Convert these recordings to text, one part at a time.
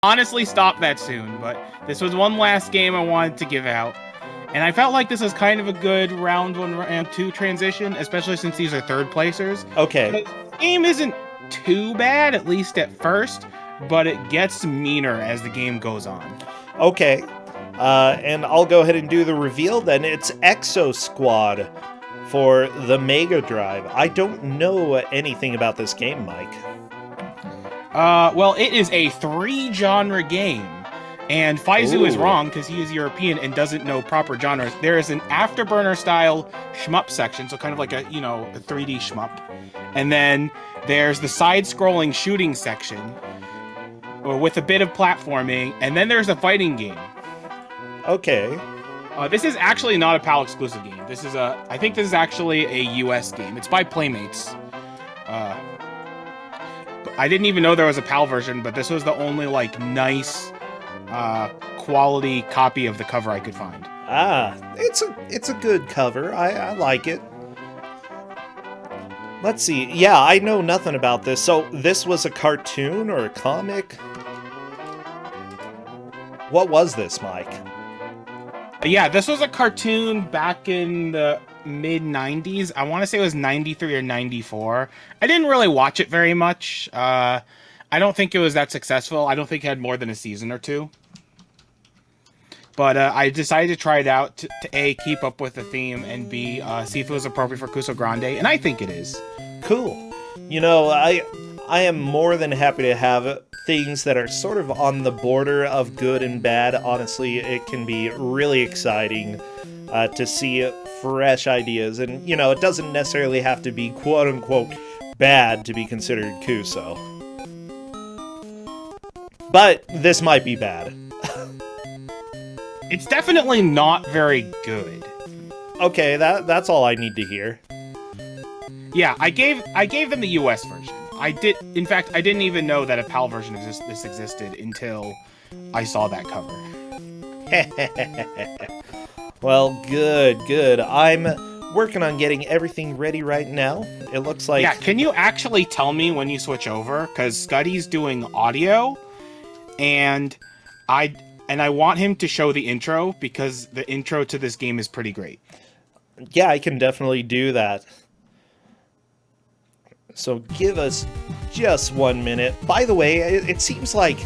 honestly stop that soon, but this was one last game I wanted to give out. And I felt like this was kind of a good round 1, round 2 transition, especially since these are third placers. Okay. The game isn't too bad, at least at first, but it gets meaner as the game goes on. Okay. And I'll go ahead and do the reveal then. It's EXO Squad for the Mega Drive. I don't know anything about this game, Mike. Well, it is a 3-genre game. And Faizu is wrong because he is European and doesn't know proper genres. There is an Afterburner-style shmup section, so kind of like a 3D shmup. And then there's the side-scrolling shooting section with a bit of platforming. And then there's a fighting game. Okay. This is actually not a PAL exclusive game. I think this is actually a US game. It's by Playmates. I didn't even know there was a PAL version, but this was the only nice quality copy of the cover I could find. Ah, it's a good cover. I like it. Let's see. Yeah, I know nothing about this. So this was a cartoon or a comic? What was this, Mike? Yeah, this was a cartoon back in the mid-90s. I want to say it was 93 or 94. I didn't really watch it very much. I don't think it was that successful. I don't think it had more than a season or two. But I decided to try it out to A, keep up with the theme, and B, see if it was appropriate for Kusogr4nde, and I think it is. Cool. You know, I am more than happy to have things that are sort of on the border of good and bad. Honestly, it can be really exciting to see fresh ideas, and, it doesn't necessarily have to be quote-unquote bad to be considered Kuso. But this might be bad. It's definitely not very good. Okay, that's all I need to hear. Yeah, I gave them the US version. In fact, I didn't even know that a PAL version of this existed until I saw that cover. Well, good. I'm working on getting everything ready right now. It looks like... Yeah, can you actually tell me when you switch over? Because Scuddy's doing audio, and I want him to show the intro, because the intro to this game is pretty great. Yeah, I can definitely do that. So give us just 1 minute. By the way, it seems like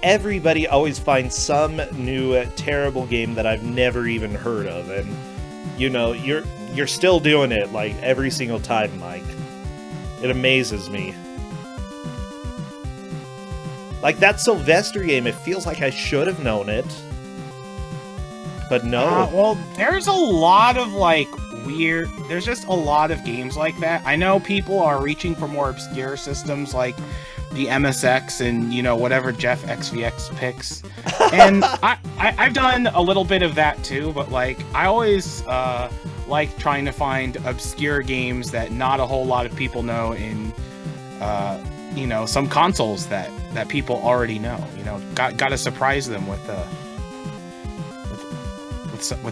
everybody always finds some new terrible game that I've never even heard of, and you're still doing it every single time, Mike. It amazes me. That Sylvester game, it feels like I should have known it. But no. Well, there's a lot of there's just a lot of games like that. I know people are reaching for more obscure systems like the MSX and, whatever Jeff XVX picks. And I've done a little bit of that too, but I always like trying to find obscure games that not a whole lot of people know in some consoles that people already know. Got to surprise them with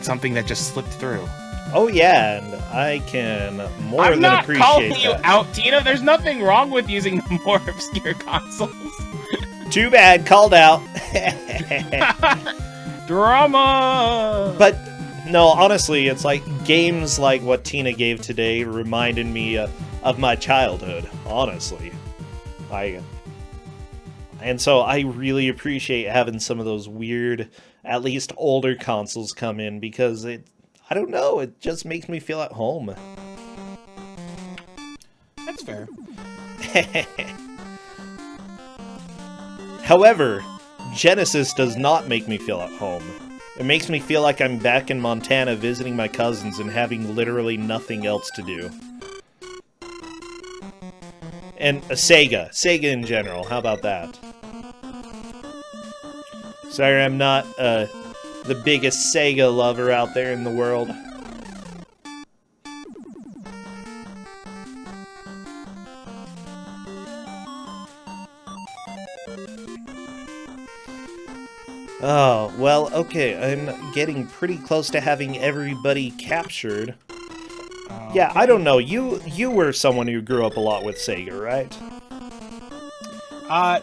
something that just slipped through. Oh yeah, and I can more than appreciate that. I'm not calling you out, Tina. There's nothing wrong with using more obscure consoles. Too bad, called out. Drama! But, no, honestly, it's games like what Tina gave today reminded me of my childhood, honestly. And so I really appreciate having some of those weird, at least older consoles come in, because I don't know, it just makes me feel at home. That's fair. However, Genesis does not make me feel at home. It makes me feel like I'm back in Montana visiting my cousins and having literally nothing else to do. And a Sega in general, how about that? Sorry, I'm not the biggest Sega lover out there in the world. Oh, well, okay, I'm getting pretty close to having everybody captured. Yeah, I don't know, you were someone who grew up a lot with Sega, right?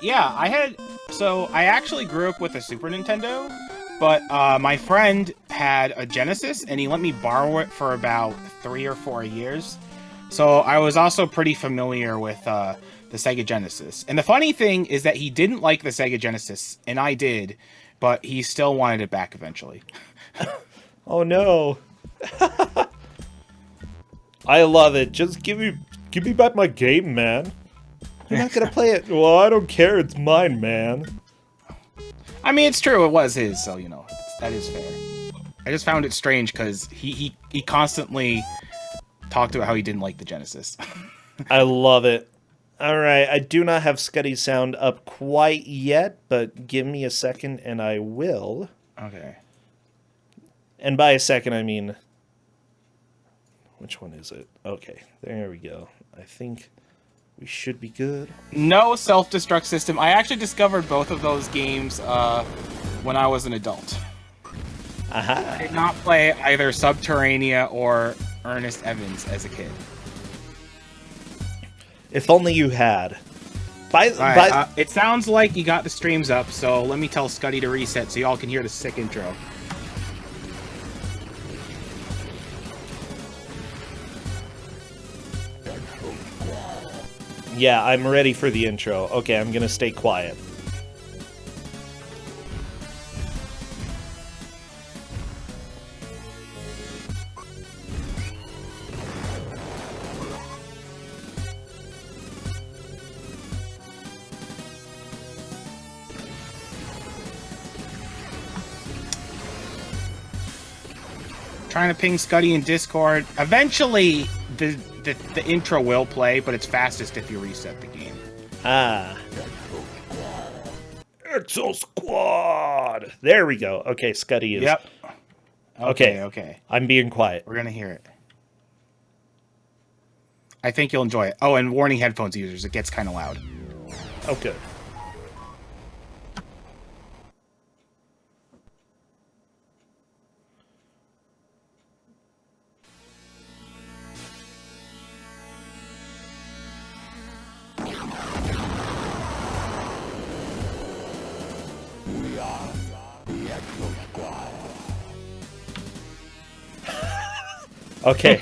Yeah, I had So I actually grew up with a Super Nintendo, but my friend had a Genesis, and he let me borrow it for about 3 or 4 years. So I was also pretty familiar with the Sega Genesis. And the funny thing is that he didn't like the Sega Genesis, and I did, but he still wanted it back eventually. Oh no. I love it. Just give me back my game, man. You're not gonna play it. Well, I don't care. It's mine, man. I mean, it's true. It was his, so, you know, that is fair. I just found it strange because he constantly talked about how he didn't like the Genesis. I love it. All right, I do not have Scuddy's sound up quite yet, but give me a second and I will. Okay. And by a second, I mean... Which one is it? Okay, there we go. I think we should be good. No self-destruct system. I actually discovered both of those games when I was an adult. Aha. I did not play either Subterranea or Ernest Evans as a kid. If only you had. It sounds like you got the streams up, so let me tell Scuddy to reset so y'all can hear the sick intro. Yeah, I'm ready for the intro. Okay, I'm gonna stay quiet. Trying to ping Scuddy in Discord. Eventually, the intro will play, but it's fastest if you reset the game. Ah. EXO Squad! There we go. Okay, Scuddy is... Yep. Okay. Okay. I'm being quiet. We're gonna hear it. I think you'll enjoy it. Oh, and warning headphones users, it gets kind of loud. Oh, good. We are the EXO Squad. Okay.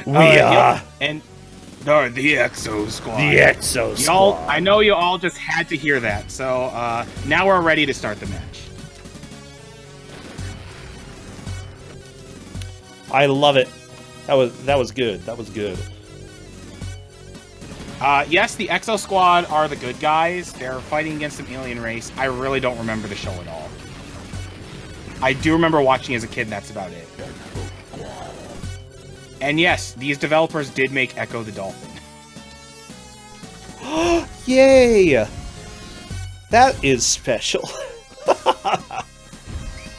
We are Yep. And the EXO Squad. the EXO Squad. Y'all, I know you all just had to hear that, so now we're ready to start the match. I love it. That was good. That was good. Yes, the EXO Squad are the good guys. They're fighting against some alien race. I really don't remember the show at all. I do remember watching as a kid, and that's about it. And yes, these developers did make Echo the Dolphin. Yay! That is special.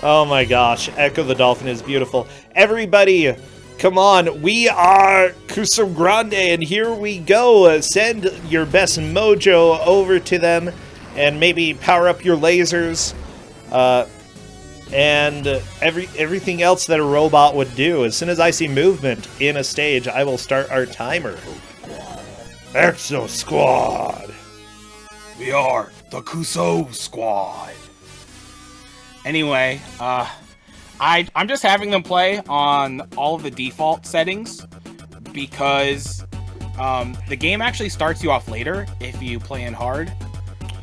Oh my gosh, Echo the Dolphin is beautiful. Everybody, come on, we are Kusogr4nde, and here we go. Send your best mojo over to them, and maybe power up your lasers, and everything else that a robot would do. As soon as I see movement in a stage, I will start our timer. EXO Squad! We are the Kusogr4nde Squad. Anyway, I'm just having them play on all of the default settings because the game actually starts you off later if you play in hard,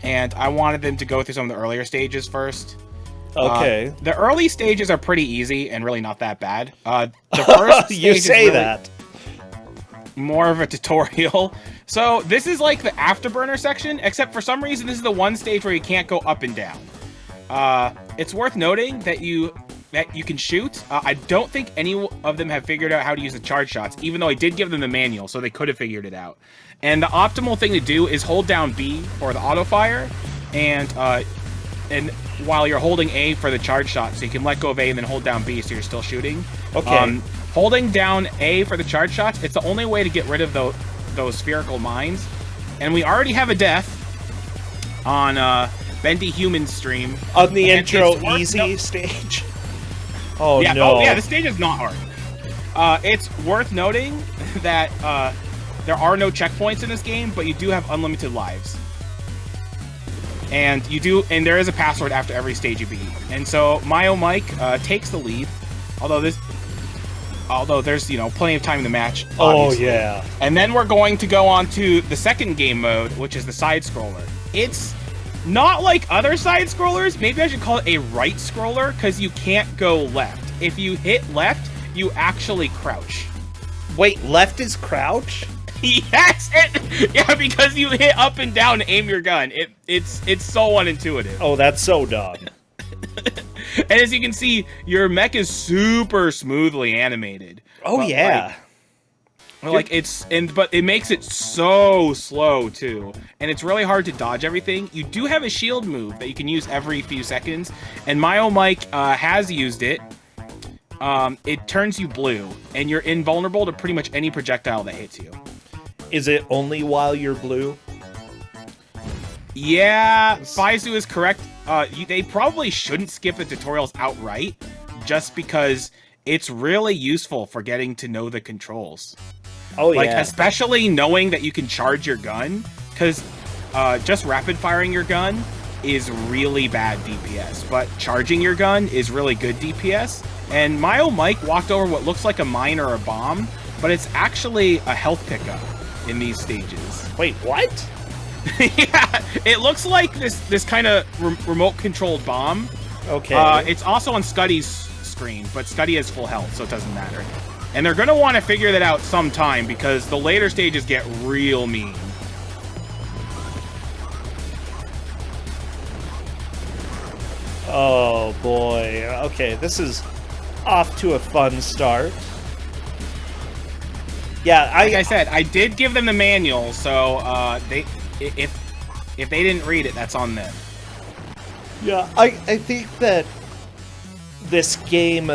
and I wanted them to go through some of the earlier stages first. Okay. The early stages are pretty easy and really not that bad. The first stage You say is really that. more of a tutorial. So this is like the afterburner section, except for some reason this is the one stage where you can't go up and down. It's worth noting that you can shoot. I don't think any of them have figured out how to use the charge shots, even though I did give them the manual, so they could have figured it out. And the optimal thing to do is hold down B for the auto fire, and while you're holding A for the charge shot, so you can let go of A and then hold down B so you're still shooting. Okay. Holding down A for the charge shots, it's the only way to get rid of those spherical mines. And we already have a death on Bendy Human stream. On the intro it's easy stage? Oh, yeah, no. Oh, yeah, the stage is not hard. It's worth noting that there are no checkpoints in this game, but you do have unlimited lives. And there is a password after every stage you beat. And so Mike takes the lead, although there's, plenty of time in the match. Obviously. Oh, yeah. And then we're going to go on to the second game mode, which is the side scroller. It's not like other side scrollers. Maybe I should call it a right scroller, because you can't go left. If you hit left, you actually crouch. Wait, left is crouch? Yes! Yeah, because you hit up and down to aim your gun. It's so unintuitive. Oh, that's so dumb. And as you can see, your mech is super smoothly animated. Oh, but yeah. But it makes it so slow too, and it's really hard to dodge everything. You do have a shield move that you can use every few seconds, and Mike has used it. It turns you blue, and you're invulnerable to pretty much any projectile that hits you. Is it only while you're blue? Yeah, Faizu is correct. They probably shouldn't skip the tutorials outright, just because it's really useful for getting to know the controls. Oh, yeah. Like, especially knowing that you can charge your gun, because just rapid firing your gun is really bad DPS, but charging your gun is really good DPS. And Mike walked over what looks like a mine or a bomb, but it's actually a health pickup in these stages. Wait, what? Yeah, it looks like this kind of remote-controlled bomb. Okay. It's also on Scuddy's screen, but Scuddy has full health, so it doesn't matter. And they're going to want to figure that out sometime, because the later stages get real mean. Oh, boy. Okay, this is off to a fun start. Yeah, like I said, I did give them the manual, so if they didn't read it, that's on them. Yeah, I think that this game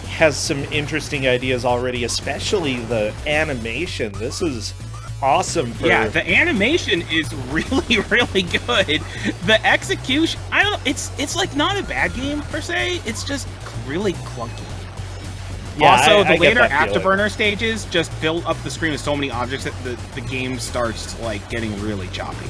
has some interesting ideas already, especially the animation. This is awesome. Yeah, the animation is really, really good. The execution, I don't know, it's like not a bad game per se, it's just really clunky. Yeah, also, I the later get that feeling. afterburner stages just fill up the screen with so many objects that the game starts like getting really choppy.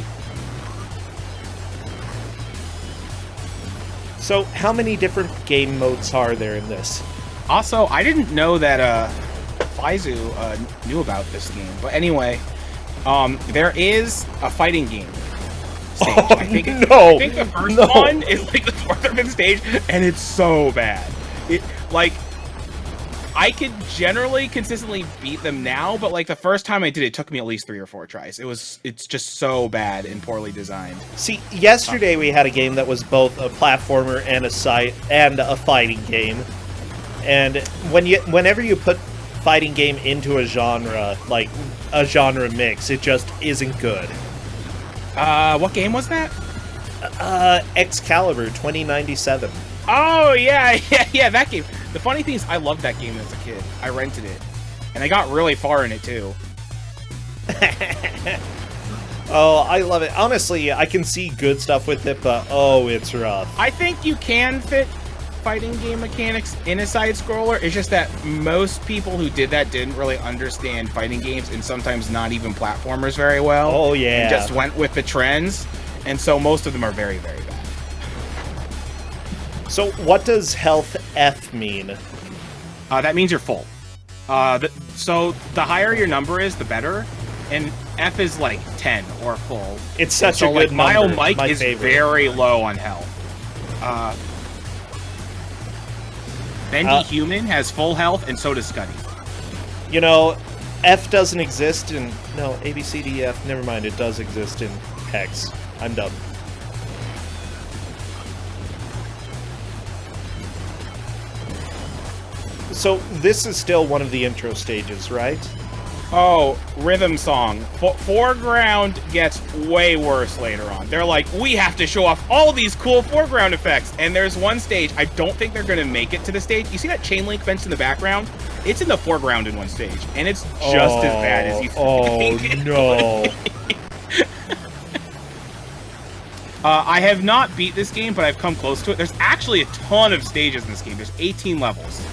So, how many different game modes are there in this? Also, I didn't know that Faizu knew about this game, but anyway, there is a fighting game stage. Oh, I think the first one is like the 4th or 5th stage, and it's so bad. I could generally consistently beat them now, but like the first time I did it took me at least 3 or 4 tries. It's just so bad and poorly designed. See, yesterday we had a game that was both a platformer and a fighting game. And whenever you put fighting game into a genre, like a genre mix, it just isn't good. What game was that? Excalibur 2097. Oh, yeah, that game. The funny thing is, I loved that game as a kid. I rented it. And I got really far in it, too. Oh, I love it. Honestly, I can see good stuff with it, but oh, it's rough. I think you can fit fighting game mechanics in a side-scroller. It's just that most people who did that didn't really understand fighting games, and sometimes not even platformers very well. Oh, yeah. And just went with the trends. And so most of them are very, very bad. So what does health F mean? That means you're full. So the higher your number is, the better. And F is like 10 or full. It's such a like, good number. Mike My is favorite. very low on health. Bendy Human has full health, and so does Scuddy. You know, F doesn't exist in... No, A, B, C, D, E, F. Never mind, it does exist in Hex. I'm dumb. So, this is still one of the intro stages, right? Oh, rhythm song. Foreground gets way worse later on. They're like, we have to show off all these cool foreground effects. And there's one stage, I don't think they're going to make it to the stage. You see that chain link fence in the background? It's in the foreground in one stage. And it's just as bad as you think. Oh, no. I have not beat this game, but I've come close to it. There's actually a ton of stages in this game. There's 18 levels.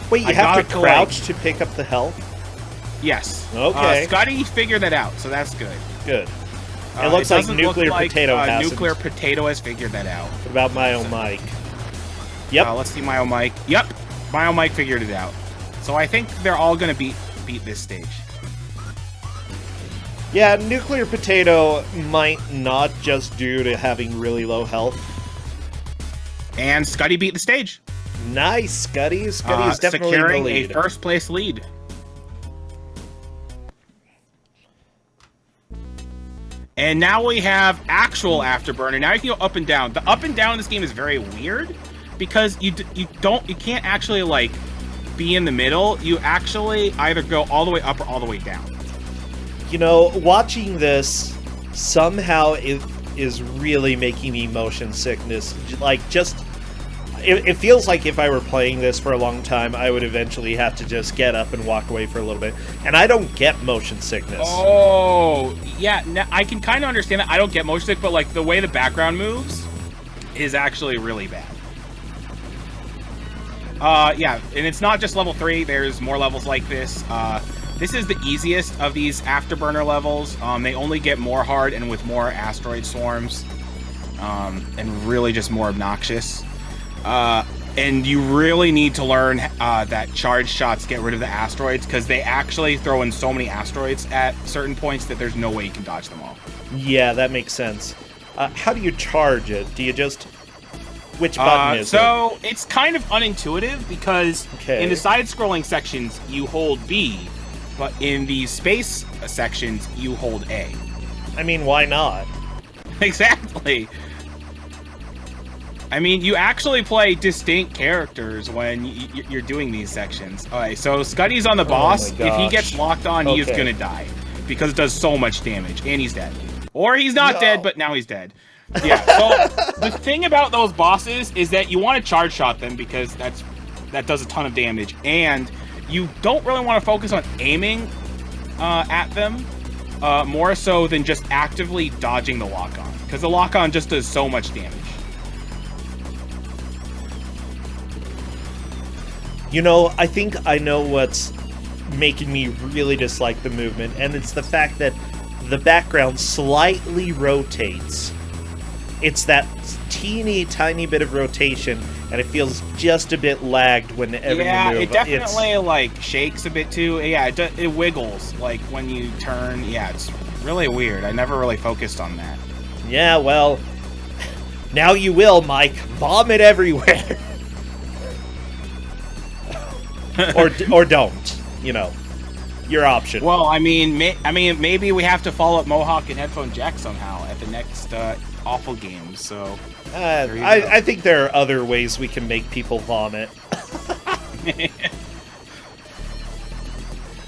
Wait, you have to crouch to pick up the health? Yes. Okay. Scotty figured that out, so that's good. Good. It looks like doesn't Nuclear look like, Potato has Nuclear Potato has figured that out. What about Mayo Mike? Yep. Let's see Mayo Mike. Yep, Mayo Mike figured it out. So I think they're all going to beat this stage. Yeah, Nuclear Potato might not, just due to having really low health. And Scuddy beat the stage. Nice, Scuddy. Scuddy is definitely in the securing lead. a first place lead. And now we have actual Afterburner. Now you can go up and down. The up and down in this game is very weird because you can't actually like be in the middle. You actually either go all the way up or all the way down. You know, watching this somehow is really making me motion sickness. Like, just it feels like if I were playing this for a long time, I would eventually have to just get up and walk away for a little bit. And I don't get motion sickness. Oh, yeah. I can kind of understand that. I don't get motion sick, but like the way the background moves is actually really bad. Yeah, and it's not just level 3. There's more levels like this. This is the easiest of these Afterburner levels. They only get more hard and with more asteroid swarms, and really just more obnoxious. And you really need to learn that charge shots get rid of the asteroids, because they actually throw in so many asteroids at certain points that there's no way you can dodge them all. Yeah, that makes sense. How do you charge it? Do you just... Which button is it? So, it's kind of unintuitive, because Okay. in the side-scrolling sections, you hold B, but in the space sections, you hold A. I mean, why not? Exactly. I mean, you actually play distinct characters when you're doing these sections. Alright, so Scuddy's on the boss. my If he gosh. gets locked on, he is Okay. gonna die. Because it does so much damage, and he's dead. Or he's not dead, but now he's dead. Yeah, so the thing about those bosses is that you want to charge shot them, because that does a ton of damage. And you don't really want to focus on aiming at them, more so than just actively dodging the lock-on. Because the lock-on just does so much damage. You know, I think I know what's making me really dislike the movement, and it's the fact that the background slightly rotates. It's that teeny tiny bit of rotation, and it feels just a bit lagged whenever you move. It definitely like shakes a bit too. Yeah, it wiggles like when you turn. Yeah, it's really weird. I never really focused on that. Yeah, well, now you will, Mike. Vomit everywhere. or don't. You know, your option. Well, I mean, maybe we have to follow up Mohawk and Headphone Jack somehow at the next awful game. So I think there are other ways we can make people vomit.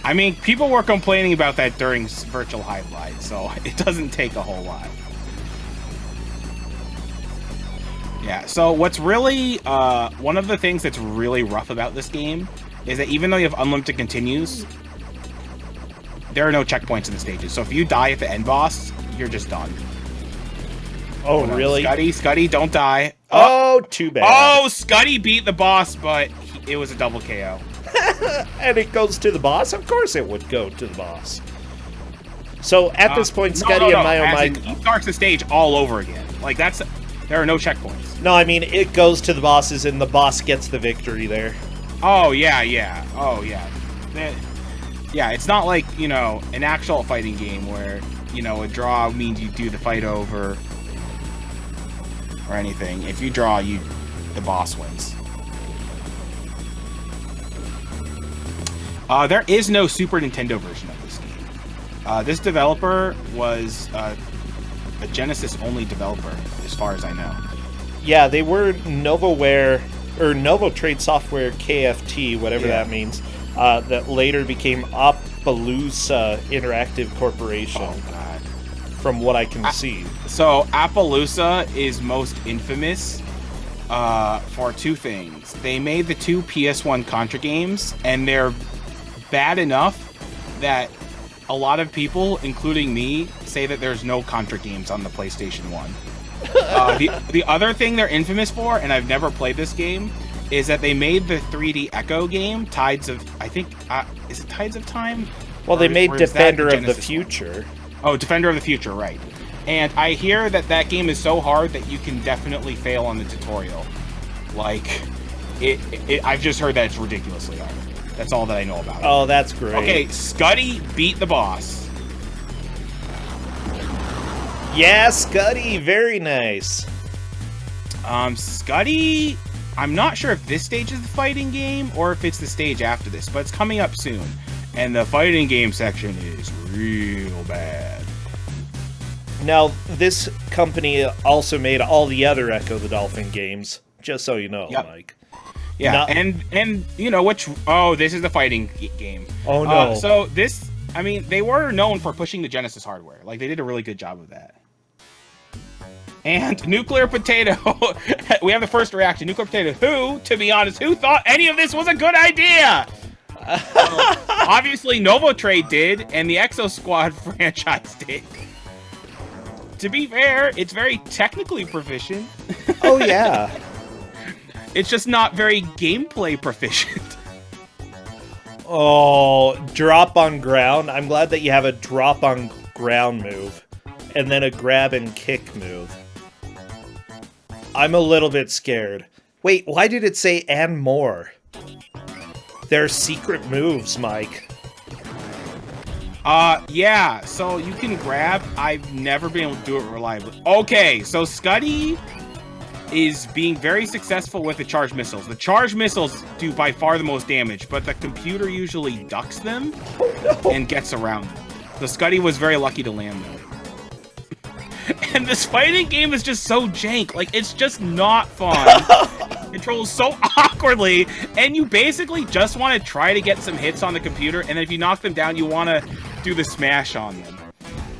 I mean, people were complaining about that during Virtual Highlight, so it doesn't take a whole lot. Yeah, so what's really, one of the things that's really rough about this game is that even though you have unlimited continues, there are no checkpoints in the stages. So if you die at the end boss, you're just done. Oh, really? Scuddy, don't die. Oh, too bad. Oh, Scuddy beat the boss, but it was a double KO. And it goes to the boss? Of course it would go to the boss. So at this point, Scuddy and Mayo Mike... He starts the stage all over again. Like, there are no checkpoints. No, I mean, it goes to the bosses and the boss gets the victory there. Oh, yeah. Oh, yeah. Yeah, it's not like, you know, an actual fighting game where, you know, a draw means you do the fight over or anything. If you draw, the boss wins. There is no Super Nintendo version of this game. This developer was a Genesis-only developer, as far as I know. Yeah, they were NovaWare, or Novotrade Software KFT, whatever that means, that later became Appaloosa Interactive Corporation. Oh, God. From what I can see. So, Appaloosa is most infamous for two things. They made the two PS1 Contra games, and they're bad enough that a lot of people, including me, say that there's no Contra games on the PlayStation 1. The other thing they're infamous for, and I've never played this game, is that they made the 3D Echo game, Tides of... I think... is it Tides of Time? Well, they made Or is that Defender of the Genesis one? Future. Oh, Defender of the Future, right. And I hear that that game is so hard that you can definitely fail on the tutorial. Like, I've just heard that it's ridiculously hard. That's all that I know about it. Oh, that's great. Okay, Scuddy beat the boss. Yeah, Scuddy, very nice. Scuddy, I'm not sure if this stage is the fighting game or if it's the stage after this, but it's coming up soon. And the fighting game section is real bad. Now, this company also made all the other Echo the Dolphin games, just so you know, Yep. Mike. Yeah, Not- and you know which... Oh, this is the fighting game. Oh, no. So this... I mean, they were known for pushing the Genesis hardware. Like, they did a really good job of that. And Nuclear Potato... we have the first reaction. Nuclear Potato, who, to be honest, who thought any of this was a good idea? Obviously, Novotrade did, and the EXO Squad franchise did. To be fair, it's very technically proficient. Oh, yeah. It's just not very gameplay proficient. Oh, drop on ground. I'm glad that you have a drop on ground move, and then a grab and kick move. I'm a little bit scared. Wait, why did it say and more? They're secret moves, Mike. Yeah, so you can grab. I've never been able to do it reliably. Okay, so Scuddy is being very successful with the charged missiles. The charged missiles do by far the most damage, but the computer usually ducks them and gets around them. So Scuddy was very lucky to land them. And this fighting game is just so jank. Like, it's just not fun. Controls so awkwardly, and you basically just want to try to get some hits on the computer, and then if you knock them down, you want to do the smash on them.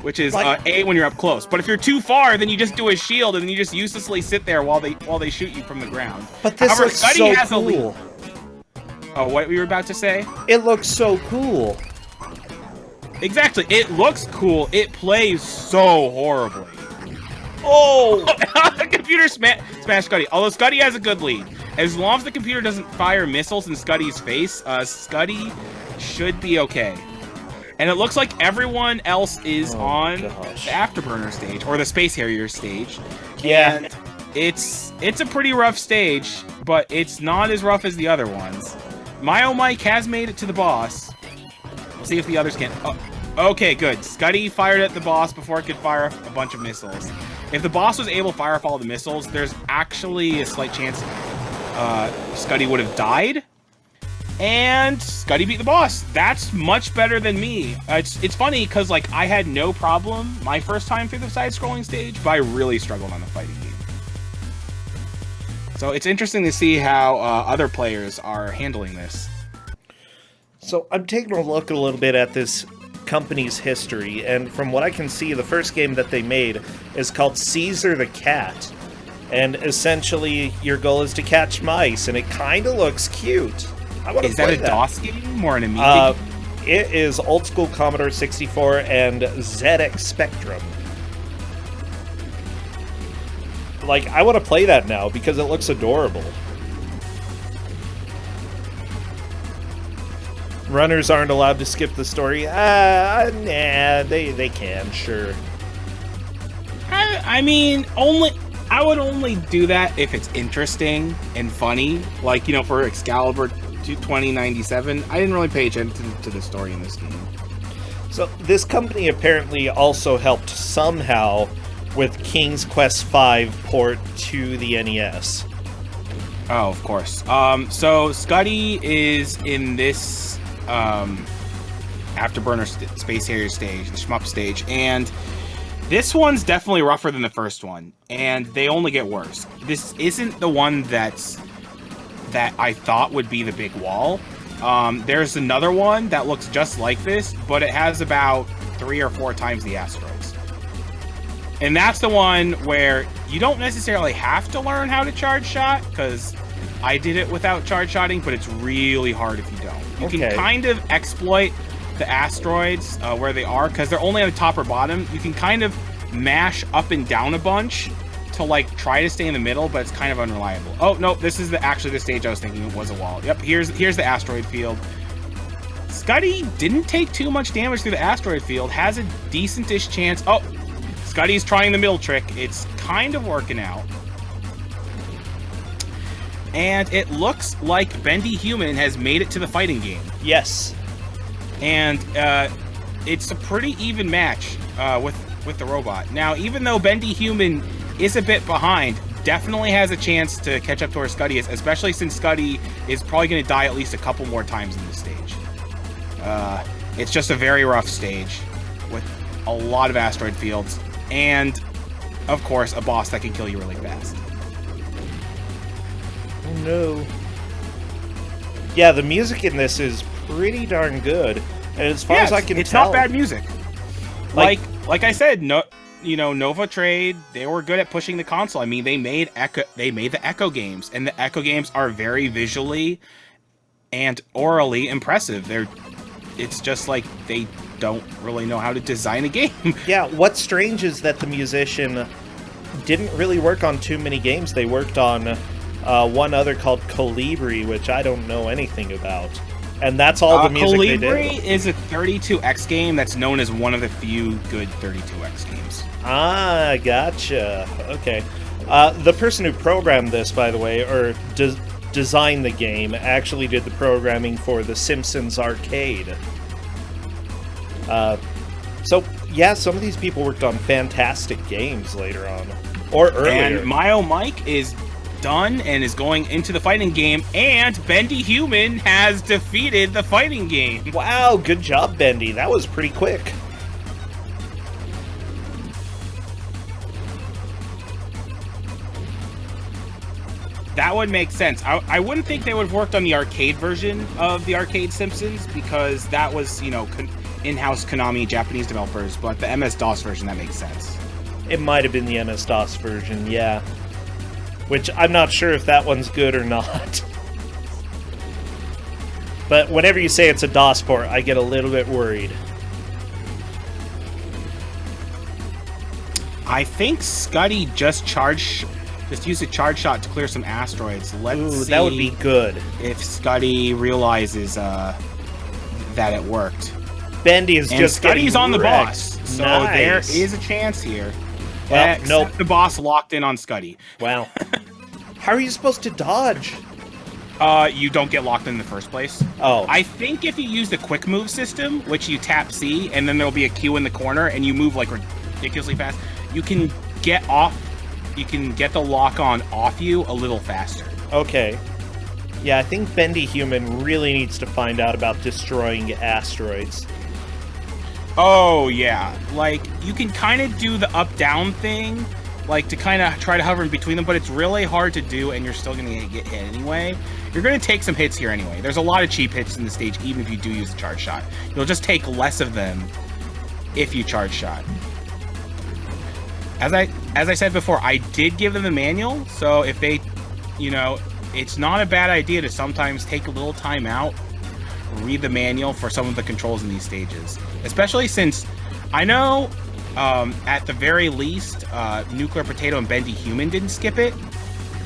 Which is A when you're up close. But if you're too far, then you just do a shield, and then you just uselessly sit there while they shoot you from the ground. But this However, looks Scuddy so has cool. Oh, what were you about to say? It looks so cool. Exactly. It looks cool. It plays so horribly. Oh! The computer smash Scuddy. Although Scuddy has a good lead. As long as the computer doesn't fire missiles in Scuddy's face, Scuddy should be okay. And it looks like everyone else is on the Afterburner stage, or the Space Harrier stage. Yeah. And it's a pretty rough stage, but it's not as rough as the other ones. My oh Mike has made it to the boss. We'll see if the others can. Oh, okay, good. Scuddy fired at the boss before it could fire a bunch of missiles. If the boss was able to fire off all the missiles, there's actually a slight chance Scuddy would have died. And Scuddy beat the boss. That's much better than me. It's funny because like I had no problem my first time through the side-scrolling stage, but I really struggled on the fighting game. So it's interesting to see how other players are handling this. So I'm taking a look a little bit at this company's history, and from what I can see, the first game that they made is called Caesar the Cat. And essentially, your goal is to catch mice, and it kind of looks cute. Is that a DOS game or an Amiga game? It is old school Commodore 64 and ZX Spectrum. Like, I want to play that now because it looks adorable. Runners aren't allowed to skip the story. Nah, they can, sure. I mean, I would only do that if it's interesting and funny. Like, you know, for Excalibur 2097, I didn't really pay attention to the story in this game. So, this company apparently also helped somehow with King's Quest V port to the NES. Oh, of course. So Scuddy is in this Afterburner Space Harrier stage, the shmup stage, and this one's definitely rougher than the first one, and they only get worse. This isn't the one that I thought would be the big wall. There's another one that looks just like this, but it has about 3 or 4 times the asteroids. And that's the one where you don't necessarily have to learn how to charge shot, because I did it without charge shotting, but it's really hard if you don't. You can kind of exploit the asteroids where they are, because they're only on the top or bottom. You can kind of mash up and down a bunch to like try to stay in the middle, but it's kind of unreliable. Oh no, this is actually the stage I was thinking was a wall. Yep, here's the asteroid field. Scuddy didn't take too much damage through the asteroid field, has a decentish chance. Oh, Scuddy's trying the middle trick. It's kind of working out. And it looks like Bendy Human has made it to the fighting game. Yes. And it's a pretty even match with the robot. Now, even though Bendy Human is a bit behind, definitely has a chance to catch up to where Scuddy is, especially since Scuddy is probably going to die at least a couple more times in this stage. It's just a very rough stage with a lot of asteroid fields and, of course, a boss that can kill you really fast. Oh no. Yeah, the music in this is pretty darn good. And as far as I can it's tell, not bad music. Like I said, Nova Trade, they were good at pushing the console. I mean, they made the Echo games, and the Echo games are very visually and orally impressive. It's just like they don't really know how to design a game. Yeah, what's strange is that the musician didn't really work on too many games. They worked on one other called Colibri, which I don't know anything about. And that's all the music they did. Colibri is a 32X game that's known as one of the few good 32X games. Ah, gotcha. Okay. The person who programmed this, by the way, or designed the game, actually did the programming for The Simpsons Arcade. So, yeah, some of these people worked on fantastic games later on. Or earlier. And My Oh Mike is done and is going into the fighting game, and Bendy Human has defeated the fighting game. Wow, good job, Bendy. That was pretty quick. That would make sense. I wouldn't think they would have worked on the arcade version of the Arcade Simpsons, because that was, in-house Konami Japanese developers, but the MS-DOS version, that makes sense. It might have been the MS-DOS version, yeah. Which I'm not sure if that one's good or not. But whenever you say it's a DOS port, I get a little bit worried. I think Scuddy just used a charge shot to clear some asteroids. Let's see. That would be good. If Scuddy realizes that it worked. Bendy is just Scuddy's on the wrecked. boss, so Nice. there is a chance here. Well, nope. The boss locked in on Scuddy. Wow. How are you supposed to dodge? You don't get locked in the first place. Oh. I think if you use the quick move system, which you tap C, and then there'll be a Q in the corner, and you move like ridiculously fast, you can get the lock on off you a little faster. Okay. Yeah, I think Bendy Human really needs to find out about destroying asteroids. Oh, yeah. Like, you can kind of do the up-down thing, like, to kind of try to hover in between them, but it's really hard to do, and you're still going to get hit anyway. You're going to take some hits here anyway. There's a lot of cheap hits in the stage, even if you do use a charge shot. You'll just take less of them if you charge shot. As I said before, I did give them the manual, so if they, it's not a bad idea to sometimes take a little time out, read the manual for some of the controls in these stages. Especially since I know, at the very least, Nuclear Potato and Bendy Human didn't skip it,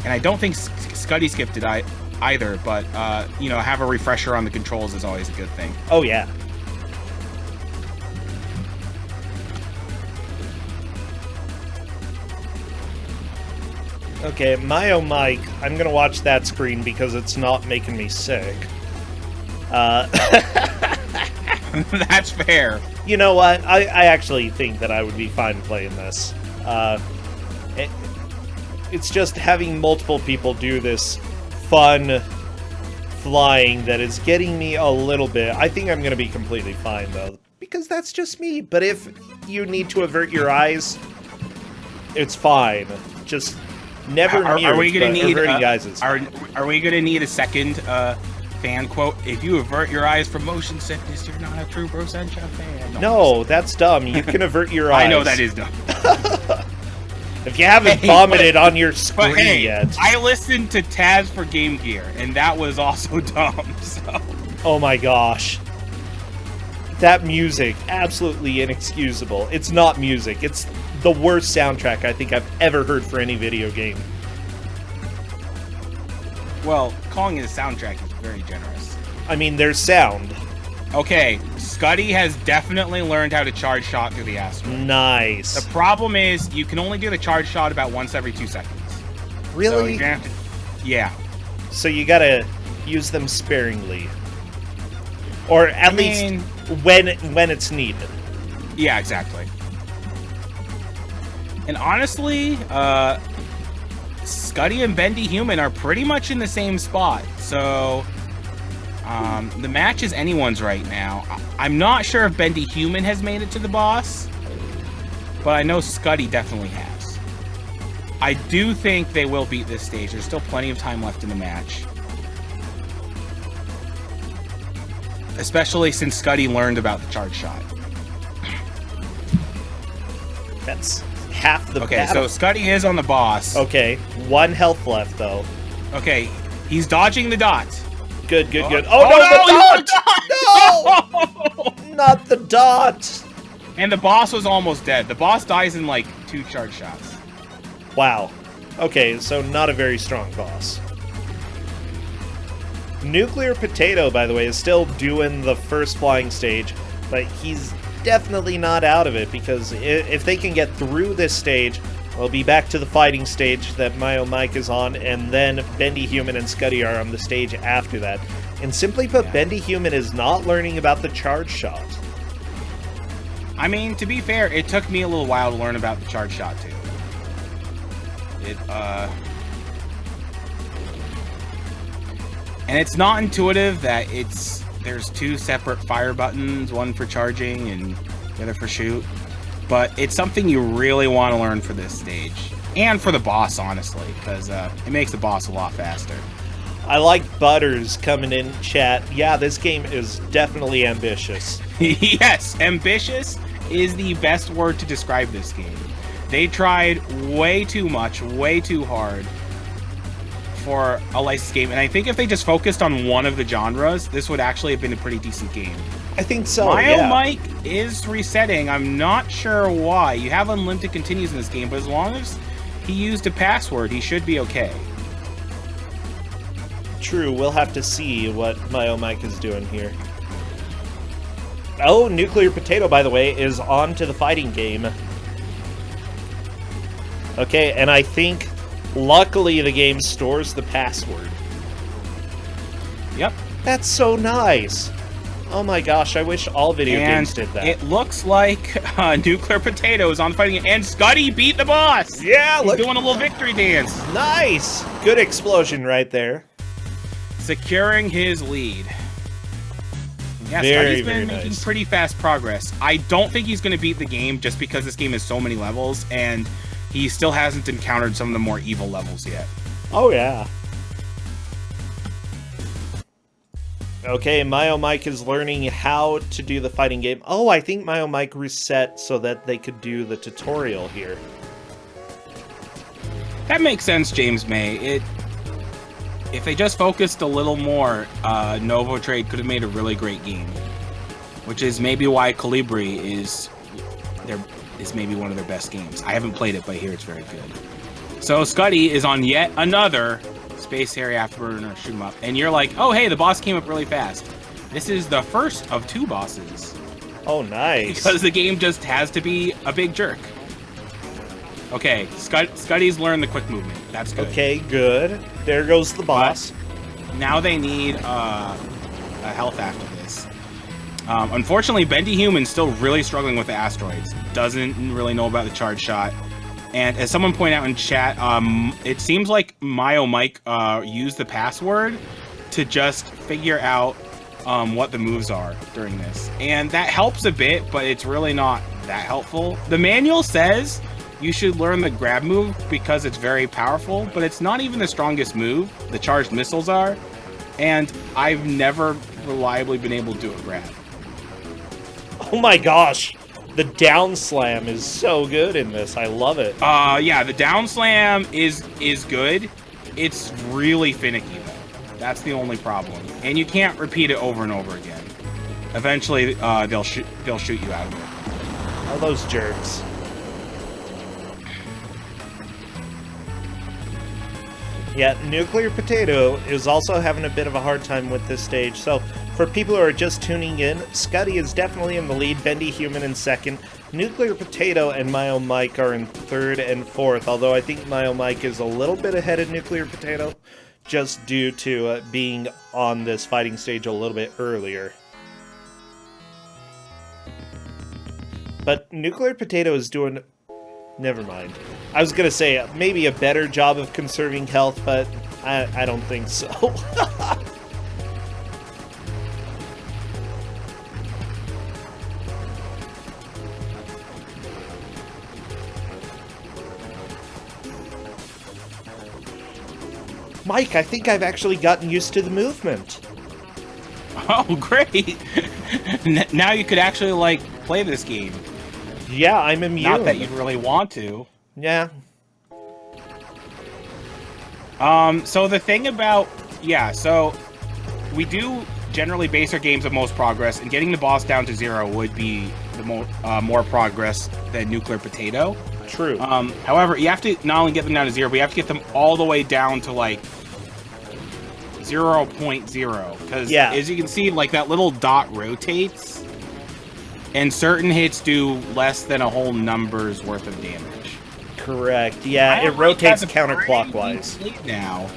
and I don't think Scuddy skipped it either, but, have a refresher on the controls is always a good thing. Oh, yeah. Okay, my oh Mike, I'm gonna watch that screen because it's not making me sick. That's fair. You know what? I actually think that I would be fine playing this. It's just having multiple people do this fun flying that is getting me a little bit. I think I'm gonna be completely fine, though, because that's just me. But if you need to avert your eyes, it's fine. Just... never are we gonna need eyes are we gonna need a second fan quote? If you avert your eyes from motion sickness, you're not a true Brosensha fan. No, that's dumb. You can avert your eyes. I know that is dumb. If you haven't vomited on your screen yet. I listened to Taz for Game Gear, and that was also dumb. So. Oh my gosh. That music, absolutely inexcusable. It's not music. It's the worst soundtrack I think I've ever heard for any video game. Well, calling it a soundtrack is very generous. I mean, there's sound. Okay, Scuddy has definitely learned how to charge shot through the asteroid. Nice. The problem is you can only do the charge shot about once every 2 seconds. So Really? you're gonna have to, yeah. So you gotta use them sparingly. Or at least when it's needed. Yeah, exactly. And honestly, Scuddy and Bendy Human are pretty much in the same spot. So the match is anyone's right now. I'm not sure if Bendy Human has made it to the boss, but I know Scuddy definitely has. I do think they will beat this stage. There's still plenty of time left in the match. Especially since Scuddy learned about the charge shot. That's half the Okay, battle. so Scuddy is on the boss. Okay, 1 health left, though. Okay, he's dodging the dot. Good, good, good. Oh, Oh, no, no, the dot! No! Not the dot! And the boss was almost dead. The boss dies in like 2 charge shots. Wow. Okay, so not a very strong boss. Nuclear Potato, by the way, is still doing the first flying stage, but he's definitely not out of it, because if they can get through this stage, we'll be back to the fighting stage that My Oh Mike is on, and then Bendy Human and Scuddy are on the stage after that. And simply put, Yeah. Bendy Human is not learning about the charge shot. I mean, to be fair, it took me a little while to learn about the charge shot too. And it's not intuitive that there's 2 separate fire buttons, one for charging and the other for shoot. But it's something you really want to learn for this stage. And for the boss, honestly, because it makes the boss a lot faster. I like Butters coming in chat. Yeah, this game is definitely ambitious. Yes, ambitious is the best word to describe this game. They tried way too much, way too hard for a licensed game, and I think if they just focused on one of the genres, this would actually have been a pretty decent game. I think so, My yeah. Oh Mike is resetting. I'm not sure why. You have unlimited continues in this game, but as long as he used a password, he should be okay. True, we'll have to see what My Oh Mike is doing here. Oh, Nuclear Potato, by the way, is on to the fighting game. Okay, and I think, luckily, the game stores the password. Yep. That's so nice. Oh my gosh, I wish all video games did that. It looks like Nuclear Potato is on the fighting game, and Scuddy beat the boss! Yeah, He's look. doing a little victory dance. Nice! Good explosion right there. Securing his lead. Yeah, Very, Scuddy's very been making nice. pretty fast progress. I don't think he's going to beat the game just because this game has so many levels, and he still hasn't encountered some of the more evil levels yet. Oh, yeah. Okay, My Oh Mike is learning how to do the fighting game. Oh, I think My Oh Mike reset so that they could do the tutorial here. That makes sense, James May. If they just focused a little more, Novo Trade could have made a really great game. Which is maybe why Colibri is maybe one of their best games. I haven't played it, but I hear it's very good. So Scuddy is on yet another Space Harry Afterburner shoot 'em up, and you're like, oh hey, the boss came up really fast. This is the first of 2 bosses. Oh, nice. Because the game just has to be a big jerk. Okay, Scuddy's learned the quick movement. That's good. Okay, good. There goes the boss. Now they need a health after this. Unfortunately, Bendy Human's still really struggling with the asteroids. Doesn't really know about the charge shot. And as someone pointed out in chat, it seems like My Oh Mike used the password to just figure out what the moves are during this. And that helps a bit, but it's really not that helpful. The manual says you should learn the grab move because it's very powerful, but it's not even the strongest move. The charged missiles are. And I've never reliably been able to do a grab. Oh my gosh. The down slam is so good in this. I love it. Yeah, the down slam is good. It's really finicky though. That's the only problem. And you can't repeat it over and over again. Eventually, they'll shoot you out of it. Oh, those jerks. Yeah, Nuclear Potato is also having a bit of a hard time with this stage. So, for people who are just tuning in, Scuddy is definitely in the lead, Bendy Human in second. Nuclear Potato and Myo Mike are in third and fourth, although I think Myo Mike is a little bit ahead of Nuclear Potato, just due to being on this fighting stage a little bit earlier. But Nuclear Potato is doing... Never mind. I was gonna say maybe a better job of conserving health, but I don't think so. Mike, I think I've actually gotten used to the movement. Oh, great! Now you could actually, like, play this game. Yeah, I'm immune. Not that you really want to. Yeah. So the thing about... Yeah, so we do generally base our games on most progress, and getting the boss down to 0 would be the more progress than Nuclear Potato. True. However, you have to not only get them down to 0, but you have to get them all the way down to, like, 0.0. Because, as you can see, like, that little dot rotates, and certain hits do less than a whole number's worth of damage. Correct. Yeah, it rotates counterclockwise. Now,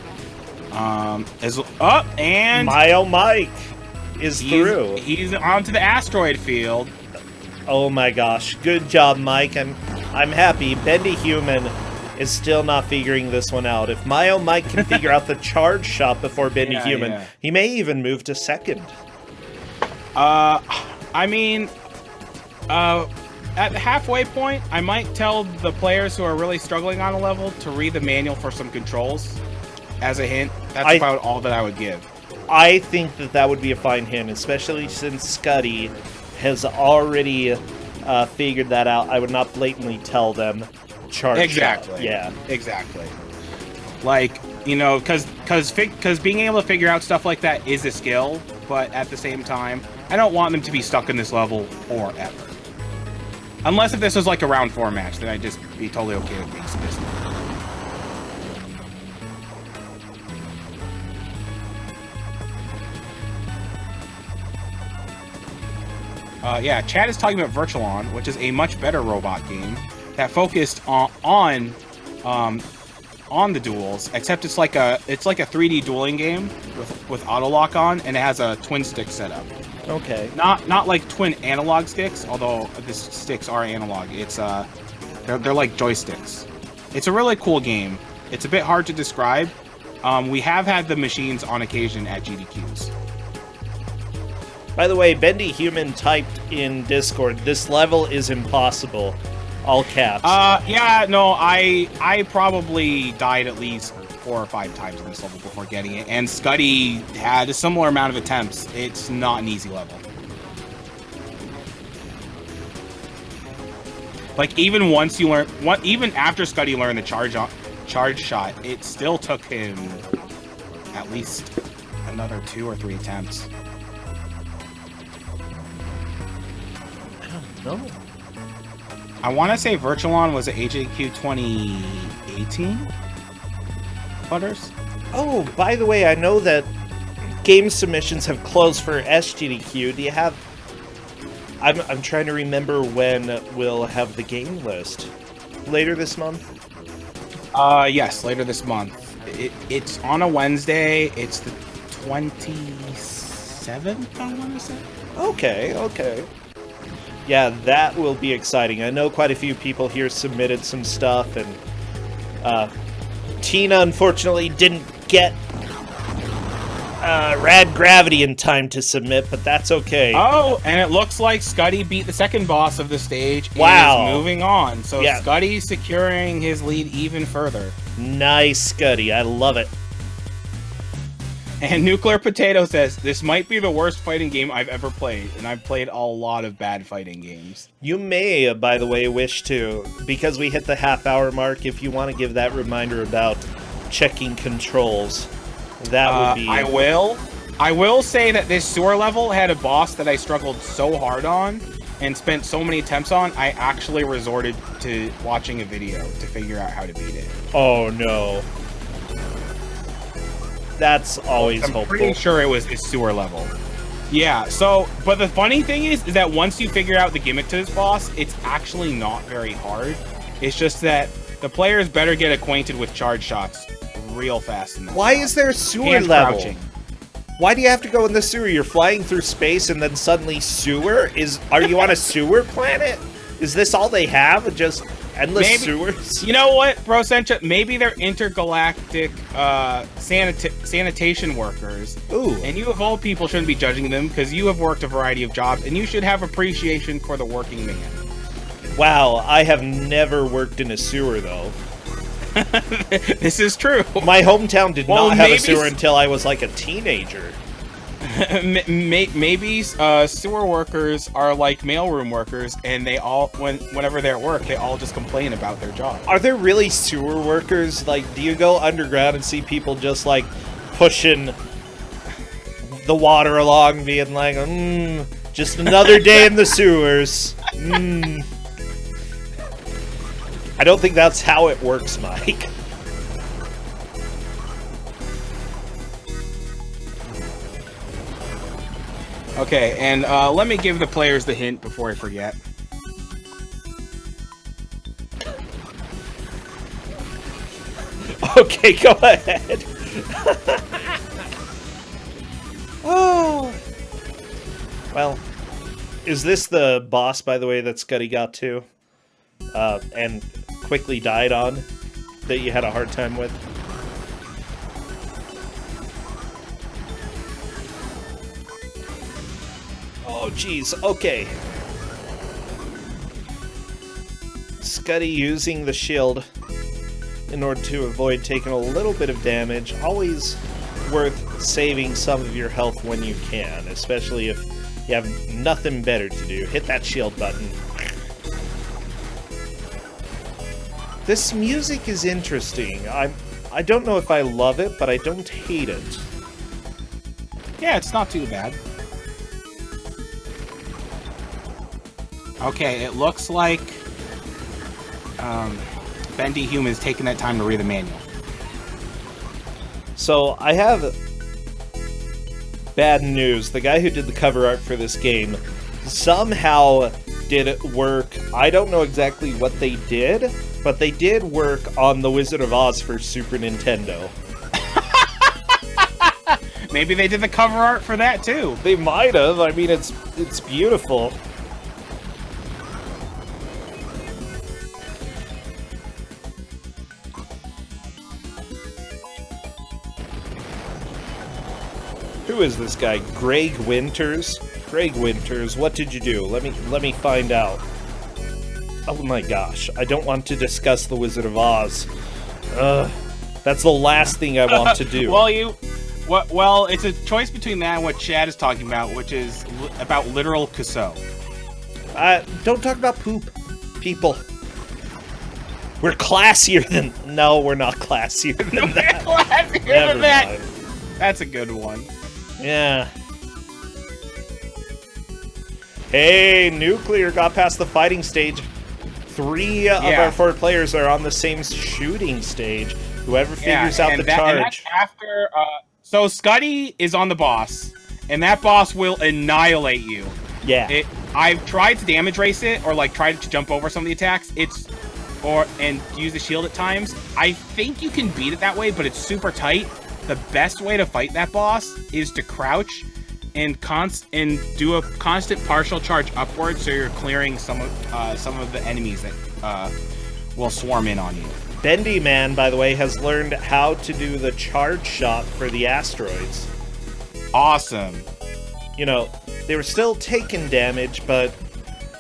and Myo Mike is through. He's onto the asteroid field. Oh my gosh! Good job, Mike. I'm happy. Bendy Human is still not figuring this one out. If Myo Mike can figure out the charge shot before Bendy Human, he may even move to second. I mean, at the halfway point, I might tell the players who are really struggling on a level to read the manual for some controls as a hint. That's about all that I would give. I think that would be a fine hint, especially since Scuddy has already figured that out. I would not blatantly tell them charge shot. Yeah. Exactly. Like, you know, because being able to figure out stuff like that is a skill, but at the same time, I don't want them to be stuck in this level forever. Unless if this was like a round 4 match, then I'd just be totally okay with being submissive. Yeah, Chad is talking about Virtualon, which is a much better robot game that focused on the duels, except it's like a 3D dueling game with auto lock on, and it has a twin stick setup. Okay. Not like twin analog sticks, although the sticks are analog. It's they're like joysticks. It's a really cool game. It's a bit hard to describe. We have had the machines on occasion at GDQs. By the way, Bendy Human typed in Discord, "This level is impossible." All caps. Yeah, no, I probably died at least 4 or 5 times in this level before getting it, and Scuddy had a similar amount of attempts. It's not an easy level. Like, even once you learn, even after Scuddy learned the charge shot, it still took him at least another 2 or 3 attempts. I don't know. I want to say Virtualon was at HAQ 2018? Butters? Oh, by the way, I know that game submissions have closed for SGDQ. Do you have... I'm trying to remember when we'll have the game list. Later this month? Yes, later this month. It's on a Wednesday. It's the 27th, I want to say. Okay. Yeah, that will be exciting. I know quite a few people here submitted some stuff, and Tina unfortunately didn't get Rad Gravity in time to submit, but that's okay. Oh, and it looks like Scuddy beat the second boss of the stage. Wow. And is moving on. So yeah. Scuddy's securing his lead even further. Nice, Scuddy. I love it. And Nuclear Potato says, "This might be the worst fighting game I've ever played, and I've played a lot of bad fighting games." You may, by the way, wish to, because we hit the half-hour mark, if you want to give that reminder about checking controls, that would be... I will say that this sewer level had a boss that I struggled so hard on and spent so many attempts on, I actually resorted to watching a video to figure out how to beat it. Oh, no. That's always I'm hopeful. pretty sure it was sewer level. Yeah, so, but the funny thing is that once you figure out the gimmick to this boss, it's actually not very hard. It's just that the players better get acquainted with charge shots real fast. Why is there a sewer and level? crouching. Why do you have to go in the sewer? You're flying through space and then suddenly sewer? Are you on a sewer planet? Is this all they have? Just endless sewers? You know what, Bro Sencha? Maybe they're intergalactic sanitation workers. Ooh. And you, of all people, shouldn't be judging them because you have worked a variety of jobs and you should have appreciation for the working man. Wow, I have never worked in a sewer, though. This is true. My hometown did not have a maybe sewer until I was like a teenager. Maybe sewer workers are like mailroom workers, and they all, whenever they're at work, they all just complain about their job. Are there really sewer workers? Like, do you go underground and see people just like pushing the water along, being like, just another day in the sewers. I don't think that's how it works, Mike. Okay, and let me give the players the hint before I forget. Okay, go ahead. Oh. Well, is this the boss, by the way, that Scuddy got to? And quickly died on? That you had a hard time with? Oh, jeez. Okay. Scuddy using the shield in order to avoid taking a little bit of damage. Always worth saving some of your health when you can, especially if you have nothing better to do. Hit that shield button. This music is interesting. I don't know if I love it, but I don't hate it. Yeah, it's not too bad. Okay, it looks like Bendy Human is taking that time to read the manual. So, I have bad news. The guy who did the cover art for this game somehow did work. I don't know exactly what they did, but they did work on The Wizard of Oz for Super Nintendo. Maybe they did the cover art for that too. They might have. I mean, it's beautiful. Who is this guy? Greg Winters? Greg Winters, what did you do? Let me find out. Oh my gosh, I don't want to discuss The Wizard of Oz. That's the last thing I want to do. Well, it's a choice between that and what Chad is talking about, which is about literal Kusogr. Don't talk about poop, people. We're classier than... No, we're not classier than that. We're classier Never than that. mind. That's a good one. Yeah. Hey, Nuclear got past the fighting stage. 3 of our 4 players are on the same shooting stage. Whoever figures out the charge. And that's after, so Scuddy is on the boss, and that boss will annihilate you. Yeah. I've tried to damage race it, or like tried to jump over some of the attacks. And use the shield at times. I think you can beat it that way, but it's super tight. The best way to fight that boss is to crouch and do a constant partial charge upward, so you're clearing some of the enemies that will swarm in on you. Bendy Man, by the way, has learned how to do the charge shot for the asteroids. Awesome. You know, they were still taking damage, but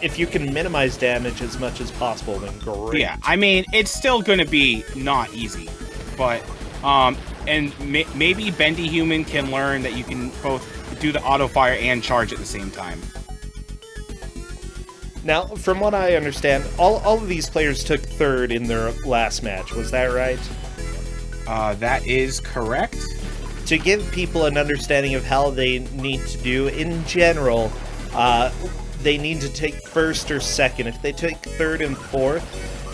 if you can minimize damage as much as possible, then great. Yeah, I mean, it's still going to be not easy, but and maybe Bendy Human can learn that you can both do the auto fire and charge at the same time. Now, from what I understand, all of these players took 3rd in their last match. Was that right? That is correct. To give people an understanding of how they need to do in general, they need to take 1st or 2nd. If they take 3rd and 4th,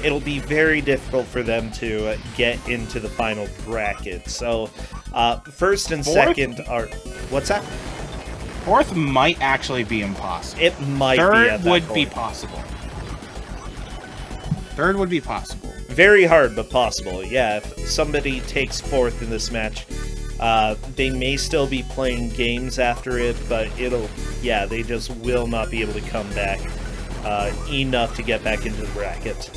it'll be very difficult for them to get into the final bracket. So First and Fourth? second are... What's that? Fourth might actually be impossible. It might be Third at that would be point. possible. Third would be possible. Very hard, but possible. Yeah, if somebody takes fourth in this match, they may still be playing games after it, but yeah, they just will not be able to come back enough to get back into the bracket.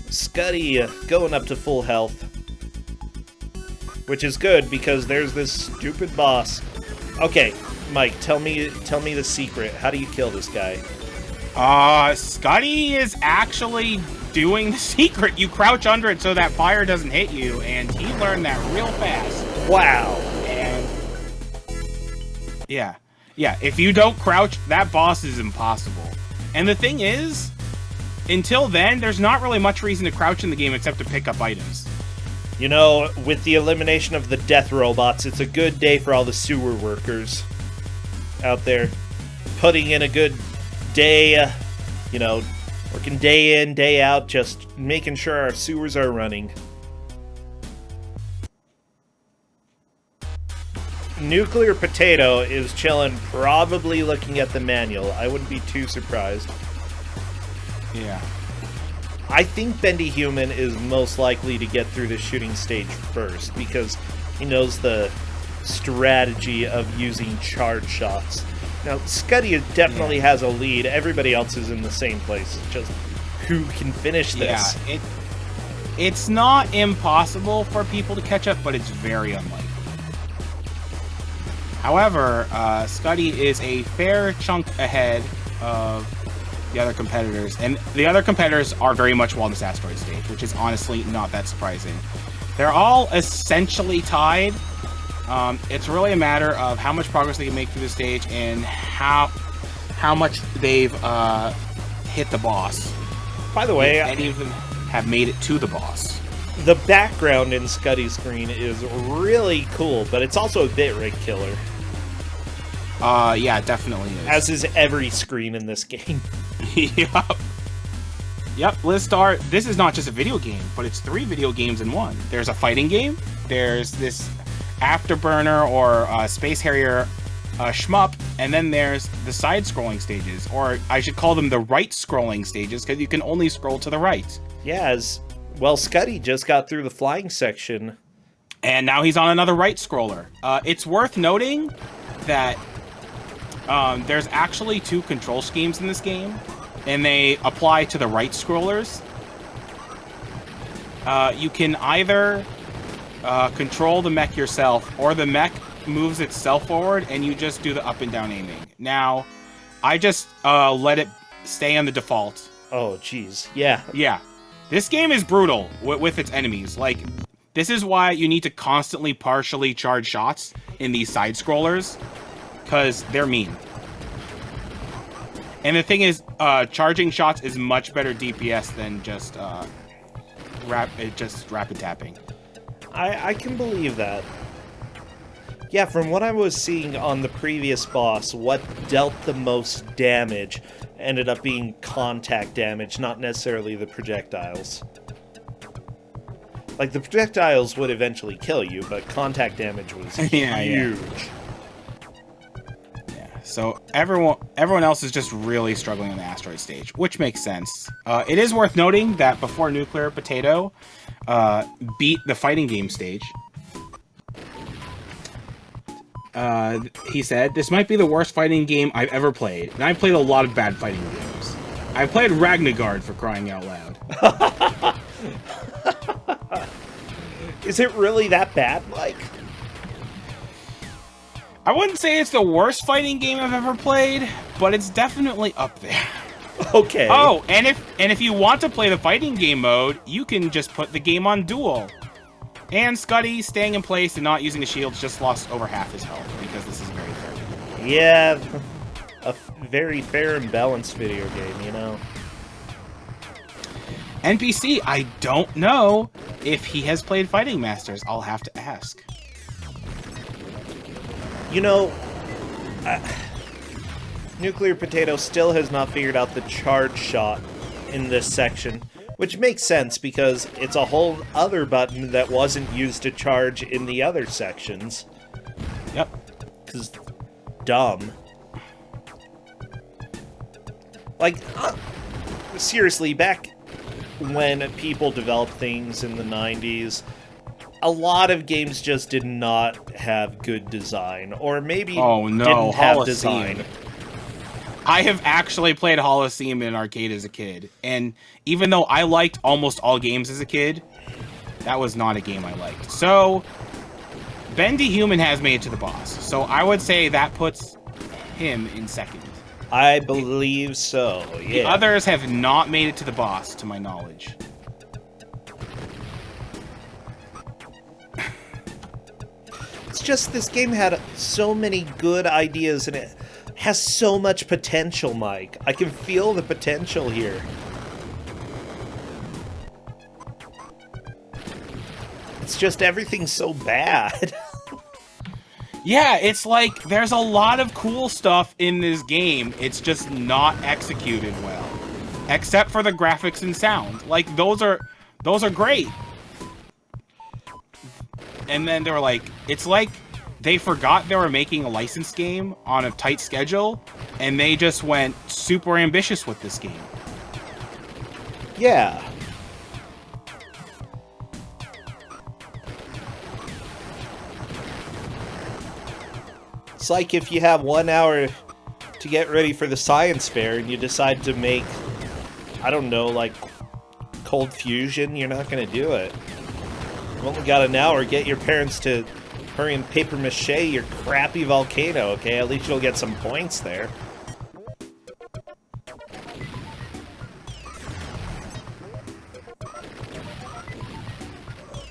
Scuddy going up to full health, which is good because there's this stupid boss. Okay, Mike, tell me the secret. How do you kill this guy? Scuddy is actually doing the secret. You crouch under it so that fire doesn't hit you, and he learned that real fast. Wow. And yeah, if you don't crouch, that boss is impossible. And the thing is, until then, there's not really much reason to crouch in the game except to pick up items. You know, with the elimination of the death robots, it's a good day for all the sewer workers out there. Putting in a good day, you know, working day in, day out, just making sure our sewers are running. Nuclear Potato is chilling, probably looking at the manual. I wouldn't be too surprised. Yeah. I think Bendy Human is most likely to get through the shooting stage first because he knows the strategy of using charge shots. Now, Scuddy definitely has a lead. Everybody else is in the same place. It's just who can finish this? Yeah, it's not impossible for people to catch up, but it's very unlikely. However, Scuddy is a fair chunk ahead of the other competitors, and the other competitors are very much well in this asteroid stage, which is honestly not that surprising. They're all essentially tied. It's really a matter of how much progress they can make through the stage and how much they've hit the boss. By the way, if any of them have made it to the boss. The background in Scuddy's screen is really cool, but it's also a bitrate killer. Yeah, it definitely is. As is every screen in this game. Yep, let's start. This is not just a video game, but it's 3 video games in one. There's a fighting game, there's this Afterburner or Space Harrier shmup, and then there's the side-scrolling stages, or I should call them the right-scrolling stages, because you can only scroll to the right. Yeah, well, Scuddy just got through the flying section. And now he's on another right-scroller. It's worth noting that there's actually 2 control schemes in this game, and they apply to the right-scrollers. You can either control the mech yourself, or the mech moves itself forward, and you just do the up and down aiming. Now, I just let it stay on the default. Oh, jeez. Yeah. Yeah. This game is brutal with its enemies. Like, this is why you need to constantly partially charge shots in these side-scrollers, because they're mean. And the thing is, charging shots is much better DPS than just rapid tapping. I can believe that. Yeah, from what I was seeing on the previous boss, what dealt the most damage ended up being contact damage, not necessarily the projectiles. Like, the projectiles would eventually kill you, but contact damage was huge. Yeah. So everyone else is just really struggling on the asteroid stage, which makes sense. It is worth noting that before Nuclear Potato beat the fighting game stage, he said, "This might be the worst fighting game I've ever played, and I've played a lot of bad fighting games. I've played Ragnagard, for crying out loud." Is it really that bad, Mike? I wouldn't say it's the worst fighting game I've ever played, but it's definitely up there. Okay. Oh, and if you want to play the fighting game mode, you can just put the game on dual. And Scuddy, staying in place and not using the shields, just lost over half his health, because this is very fair. Yeah, a very fair and balanced video game, you know. NPC, I don't know if he has played Fighting Masters. I'll have to ask. You know, Nuclear Potato still has not figured out the charge shot in this section, Which makes sense because it's a whole other button that wasn't used to charge in the other sections. Yep. Because dumb. Like, seriously, back when people developed things in the 90s, a lot of games just did not have good design, or maybe didn't have design. I have actually played Holocene in an arcade as a kid, and even though I liked almost all games as a kid, that was not a game I liked. So, Bendy Human has made it to the boss, so I would say that puts him in second. I believe so, yeah. The others have not made it to the boss, to my knowledge. It's just this game had so many good ideas and it has so much potential, Mike. I can feel the potential here. It's just everything's so bad. Yeah, it's like there's a lot of cool stuff in this game. It's just not executed well. Except for the graphics and sound. Like those are great. And then they were like, it's like they forgot they were making a licensed game on a tight schedule, and they just went super ambitious with this game. Yeah. It's like if you have 1 hour to get ready for the science fair and you decide to make, I don't know, like cold fusion, you're not going to do it. You've only got an hour. Get your parents to hurry and paper mache your crappy volcano, okay? At least you'll get some points there.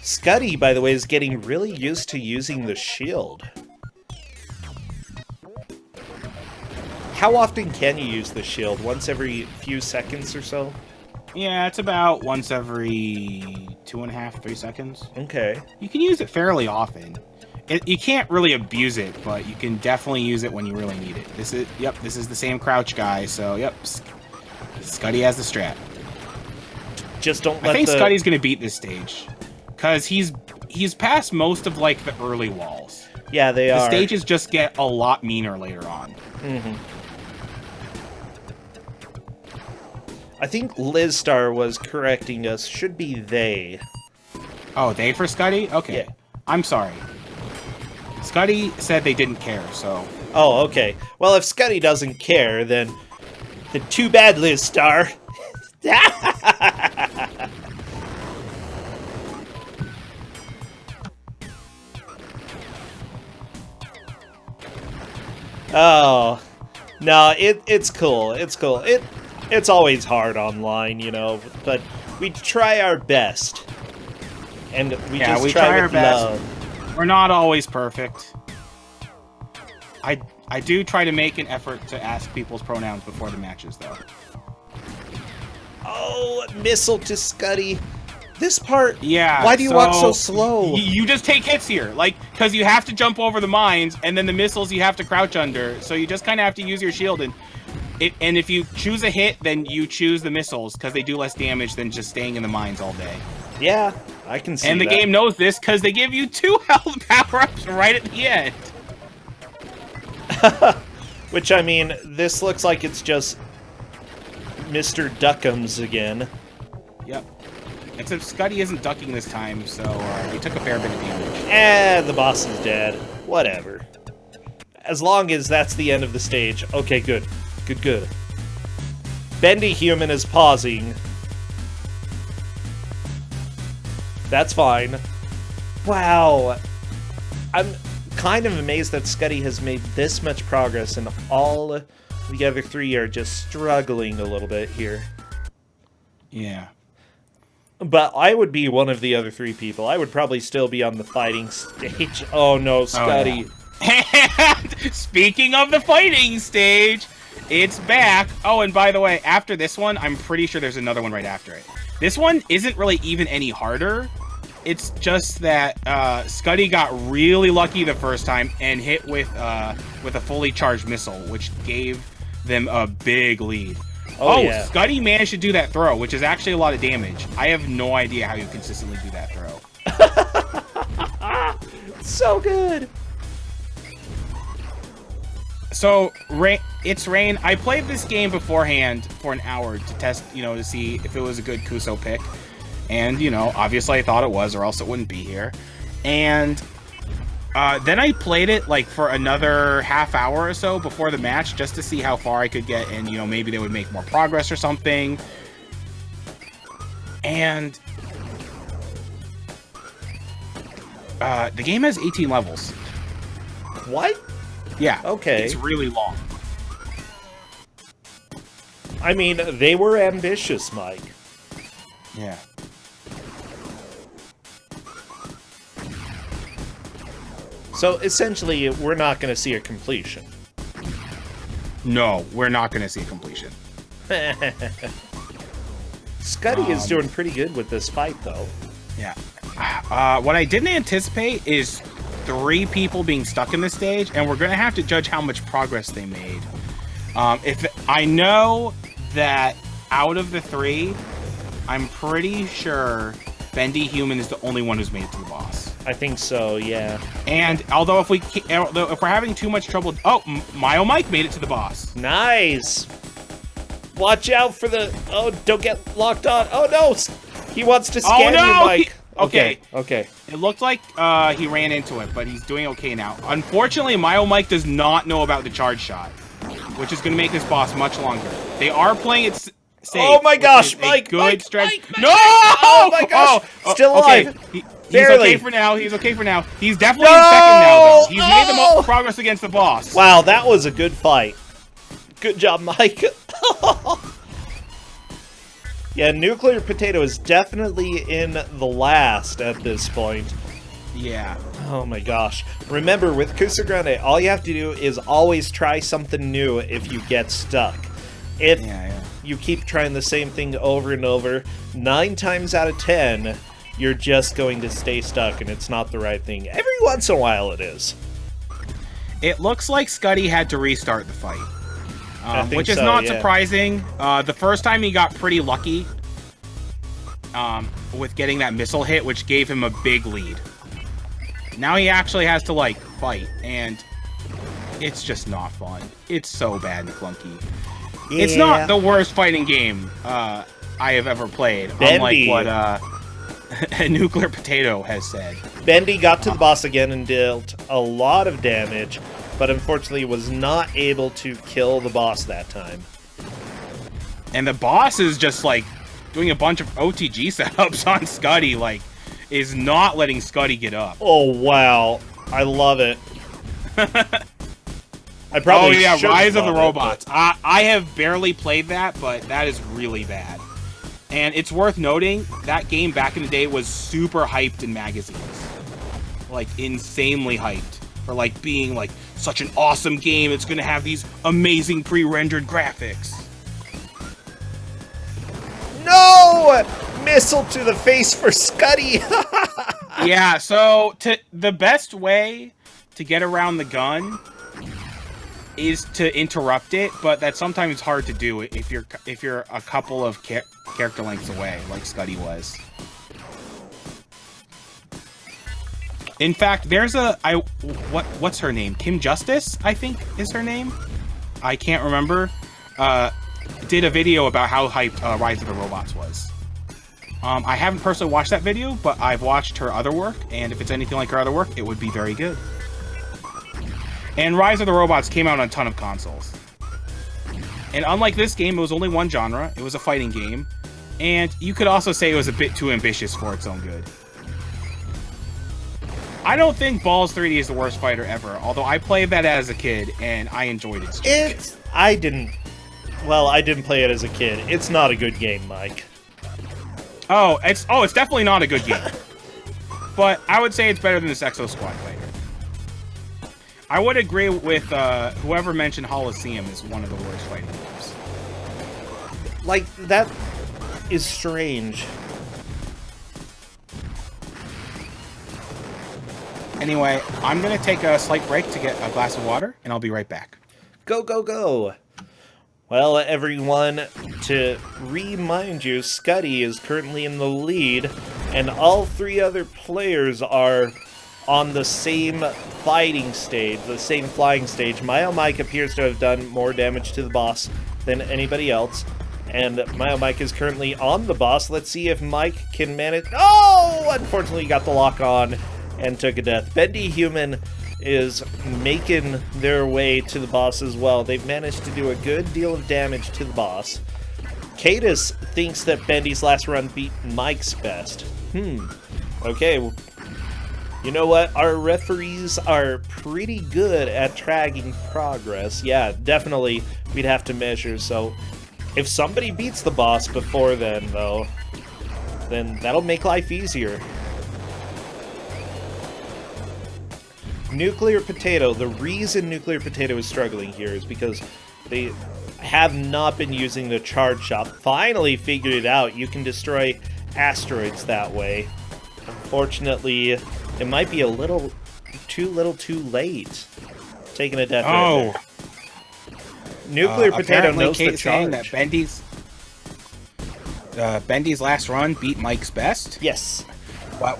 Scuddy, by the way, is getting really used to using the shield. How often can you use the shield? Once every few seconds or so? Yeah, it's about once every 2.5, 3 seconds. Okay. You can use it fairly often. You can't really abuse it, but you can definitely use it when you really need it. This is the same crouch guy, so yep. Scuddy has the strat. Just don't let I think Scuddy's gonna beat this stage. Cause he's past most of like the early walls. Yeah, they are. The stages just get a lot meaner later on. Mm-hmm. I think Liz Star was correcting us. Should be they. Oh, they for Scuddy? Okay. Yeah. I'm sorry. Scuddy said they didn't care, so... Oh, okay. Well, if Scuddy doesn't care, then too bad, Liz Star. Oh. No, it's cool. It's cool. It's always hard online, you know, but we try our best. And we try our best. Love. We're not always perfect. I do try to make an effort to ask people's pronouns before the matches, though. Oh, missile to Scuddy. This part, yeah. Why do you walk so slow? You just take hits here, like, because you have to jump over the mines, and then the missiles you have to crouch under, so you just kind of have to use your shield, and if you choose a hit, then you choose the missiles, because they do less damage than just staying in the mines all day. Yeah, I can see that. And the game knows this, because they give you 2 health power-ups right at the end. Which, I mean, this looks like it's just Mr. Duckums again. Yep. Except Scuddy isn't ducking this time, so he took a fair bit of damage. The boss is dead. Whatever. As long as that's the end of the stage. Okay, good. Good. Bendy Human is pausing. That's fine. Wow. I'm kind of amazed that Scuddy has made this much progress and all the other 3 are just struggling a little bit here. Yeah. But I would be one of the other 3 people. I would probably still be on the fighting stage. Oh no, Scuddy. Oh, yeah. Speaking of the fighting stage, it's back. Oh, and by the way, after this one, I'm pretty sure there's another one right after it. This one isn't really even any harder. It's just that Scuddy got really lucky the first time and hit with a fully charged missile, which gave them a big lead. Oh, yeah. Scuddy managed to do that throw, which is actually a lot of damage. I have no idea how you consistently do that throw. So good. So, it's Rain. I played this game beforehand for an hour to test, to see if it was a good Kuso pick. And, obviously I thought it was, or else it wouldn't be here. And then I played it, like, for another half hour or so before the match, just to see how far I could get, and, maybe they would make more progress or something. And the game has 18 levels. What? Yeah. Okay. It's really long. I mean, they were ambitious, Mike. Yeah. So, essentially, we're not going to see a completion. No, we're not going to see a completion. Scuddy is doing pretty good with this fight, though. Yeah. What I didn't anticipate is 3 people being stuck in this stage, and we're going to have to judge how much progress they made. If I know that out of the 3, I'm pretty sure Bendy Human is the only one who's made it to the boss. I think so, yeah. And although if we're having too much trouble, Mio Mike made it to the boss. Nice. Watch out for the. Oh, don't get locked on. Oh no, he wants to scan you, Mike. Okay. Okay. It looked like he ran into it, but he's doing okay now. Unfortunately, Mio Mike does not know about the charge shot, which is going to make this boss much longer. They are playing it safe. Oh my gosh, Mike! Good stretch. Mike, No! Oh my gosh! Still alive. Okay. He's Barely. okay for now. He's okay for now. He's definitely in second now, though. He's made the most progress against the boss. Wow, that was a good fight. Good job, Mike. Yeah, Nuclear Potato is definitely in the last at this point. Yeah. Oh my gosh. Remember, with Kusogr4nde, all you have to do is always try something new if you get stuck. If you keep trying the same thing over and over, 9 times out of 10, you're just going to stay stuck, and it's not the right thing. Every once in a while it is. It looks like Scuddy had to restart the fight. Which is so, not yeah. surprising. The first time he got pretty lucky with getting that missile hit, which gave him a big lead. Now he actually has to, like, fight, and it's just not fun. It's so bad and clunky. Yeah. It's not the worst fighting game I have ever played, Bendy. unlike what Nuclear Potato has said. Bendy got to the boss again and dealt a lot of damage, but unfortunately was not able to kill the boss that time. And the boss is just, like, doing a bunch of OTG setups on Scuddy, like, is not letting Scuddy get up. Oh, wow. I love it. I probably Rise of the Robots. I have barely played that, but that is really bad. And it's worth noting, that game back in the day was super hyped in magazines. Like, insanely hyped. For, like, being, like, such an awesome game. It's gonna have these amazing pre-rendered graphics. No! Missile to the face for Scuddy! Yeah, so the best way to get around the gun is to interrupt it, but that's sometimes hard to do if you're a couple of character lengths away, like Scuddy was. In fact, there's what's her name? Kim Justice, I think is her name. I can't remember. Did a video about how hyped Rise of the Robots was. I haven't personally watched that video, but I've watched her other work, and if it's anything like her other work, it would be very good. And Rise of the Robots came out on a ton of consoles. And unlike this game, it was only one genre. It was a fighting game. And you could also say it was a bit too ambitious for its own good. I don't think Balls 3D is the worst fighter ever, although I played that as a kid, and I enjoyed it. I didn't play it as a kid. It's not a good game, Mike. It's definitely not a good game. But I would say it's better than this EXO Squad fighter. I would agree with whoever mentioned Holocene is one of the worst fighting games. Like, that is strange. Anyway, I'm going to take a slight break to get a glass of water, and I'll be right back. Go, go, go. Well, everyone, to remind you, Scuddy is currently in the lead, and all 3 other players are on the same fighting stage, the same flying stage. Mike appears to have done more damage to the boss than anybody else, and Mike is currently on the boss. Let's see if Mike can manage. Oh! Unfortunately, he got the lock on and took a death. Bendy Human is making their way to the boss as well. They've managed to do a good deal of damage to the boss. Cadus thinks that Bendy's last run beat Mike's best. Okay. You know what? Our referees are pretty good at tracking progress. Yeah, definitely we'd have to measure. So if somebody beats the boss before then, though, then that'll make life easier. Nuclear Potato, the reason Nuclear Potato is struggling here is because they have not been using the charge shop. Finally figured it out. You can destroy asteroids that way. Unfortunately, it might be a little too late. Taking a death right there. Nuclear Potato knows the charge. Saying that Bendy's last run beat Mike's best? Yes. But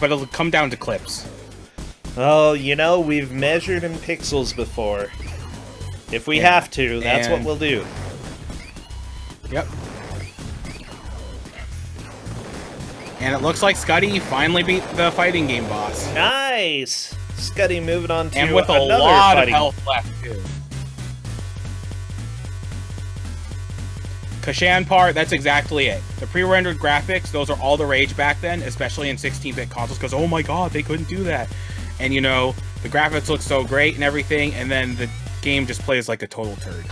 it'll come down to clips. Oh, you know, we've measured in pixels before. If we have to, that's what we'll do. Yep. And it looks like Scuddy finally beat the fighting game boss. Nice! Scuddy moving on to and with a another lot fighting. of health left, too. Kashan part, that's exactly it. The pre-rendered graphics, those are all the rage back then, especially in 16-bit consoles, because, oh my god, they couldn't do that. And, you know, the graphics look so great and everything, and then the game just plays like a total turd.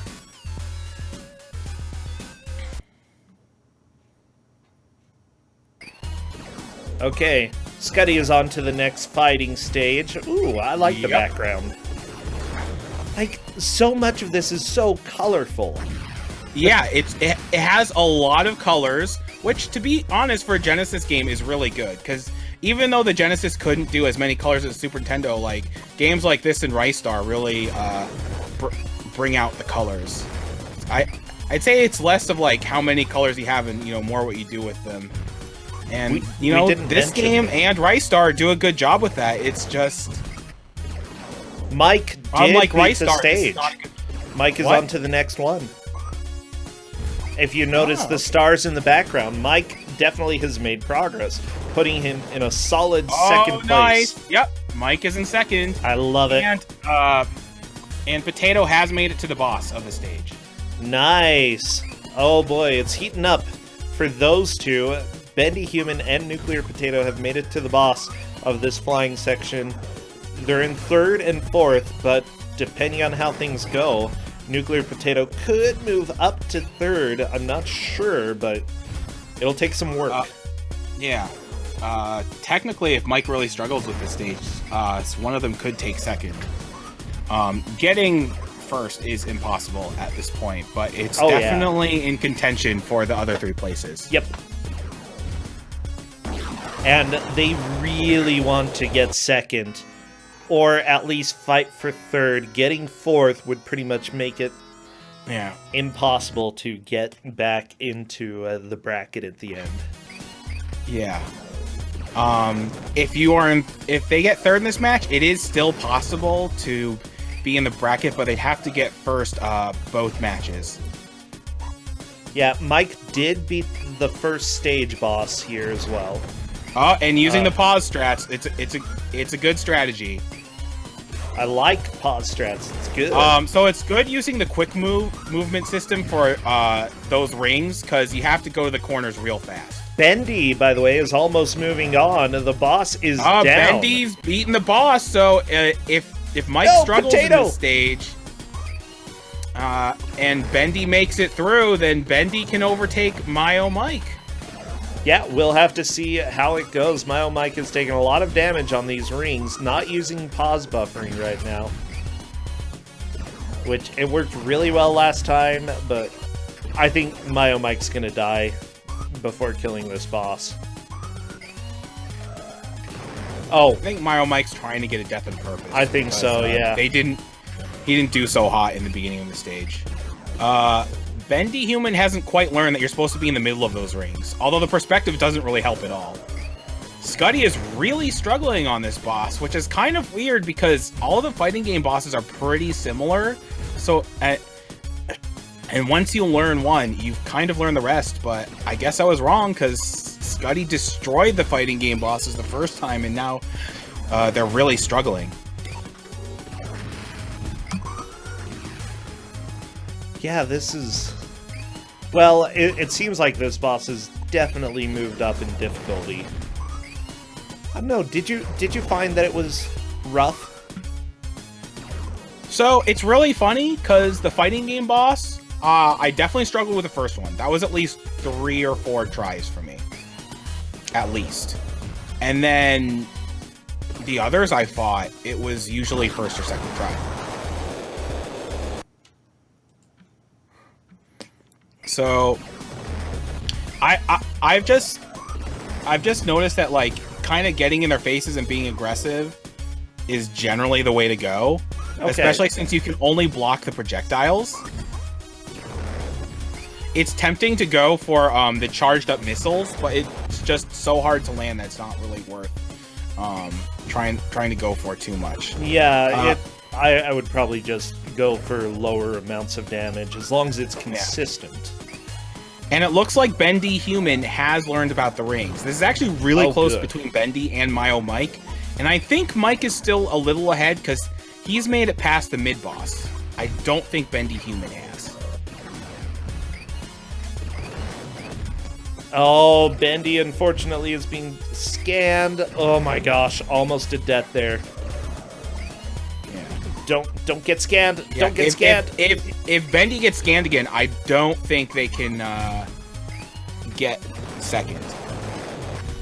Okay, Scuddy is on to the next fighting stage. Ooh, I like the background. Like, so much of this is so colorful. Yeah, it has a lot of colors, which, to be honest, for a Genesis game is really good, because even though the Genesis couldn't do as many colors as Super Nintendo, like, games like this and Rice Star really bring out the colors. I'd say it's less of, like, how many colors you have and, you know, more what you do with them. And, you know, this game and Rice Star do a good job with that. It's just... Mike did unlike beat Rice the Star, stage. Mike is on to the next one. If you notice the stars in the background, Mike definitely has made progress, putting him in a solid second place. Nice. Yep, Mike is in second. I love it. And Potato has made it to the boss of the stage. Nice. Oh boy, it's heating up for those two. Bendy Human and Nuclear Potato have made it to the boss of this flying section. They're in 3rd and 4th, but depending on how things go, Nuclear Potato could move up to 3rd. I'm not sure, but it'll take some work. Technically, if Mike really struggles with this stage, one of them could take 2nd. Getting 1st is impossible at this point, but it's definitely in contention for the other 3 places. Yep. And they really want to get 2nd, or at least fight for 3rd. Getting 4th would pretty much make it impossible to get back into the bracket at the end. Yeah. If they get 3rd in this match, it is still possible to be in the bracket, but they'd have to get 1st both matches. Yeah, Mike did beat the 1st stage boss here as well. And using the pause strats, it's a good strategy. I like pause strats. It's good. So it's good using the quick movement system for those rings, because you have to go to the corners real fast. Bendy, by the way, is almost moving on. The boss is down. Bendy's beating the boss. So if Mike struggles in this stage, and Bendy makes it through, then Bendy can overtake Mike. Yeah, we'll have to see how it goes. Mike is taking a lot of damage on these rings, not using pause buffering right now. Which, it worked really well last time, but I think Mike's gonna die before killing this boss. Oh. I think Mike's trying to get a death on purpose. I think so, yeah. He didn't do so hot in the beginning of the stage. Bendy Human hasn't quite learned that you're supposed to be in the middle of those rings, although the perspective doesn't really help at all. Scuddy is really struggling on this boss, which is kind of weird because all of the fighting game bosses are pretty similar. So, and once you learn one, you've kind of learned the rest, but I guess I was wrong because Scuddy destroyed the fighting game bosses the first time, and now they're really struggling. Yeah, this is... Well, it seems like this boss has definitely moved up in difficulty. I don't know, did you find that it was rough? So, it's really funny, because the fighting game boss, I definitely struggled with the first one. That was at least 3 or 4 tries for me. At least. And then, the others I fought, it was usually first or second try. So, I've just noticed that, like, kind of getting in their faces and being aggressive is generally the way to go. Okay. Especially since you can only block the projectiles. It's tempting to go for the charged up missiles, but it's just so hard to land that it's not really worth trying to go for too much. Yeah, I would probably just go for lower amounts of damage as long as it's consistent. Yeah. And it looks like Bendy Human has learned about the rings. This is actually really close between Bendy and Myo Mike. And I think Mike is still a little ahead because he's made it past the mid-boss. I don't think Bendy Human has. Oh, Bendy unfortunately is being scanned. Oh my gosh, almost to death there. Don't get scanned. Yeah, don't get scanned. If Bendy gets scanned again, I don't think they can get second.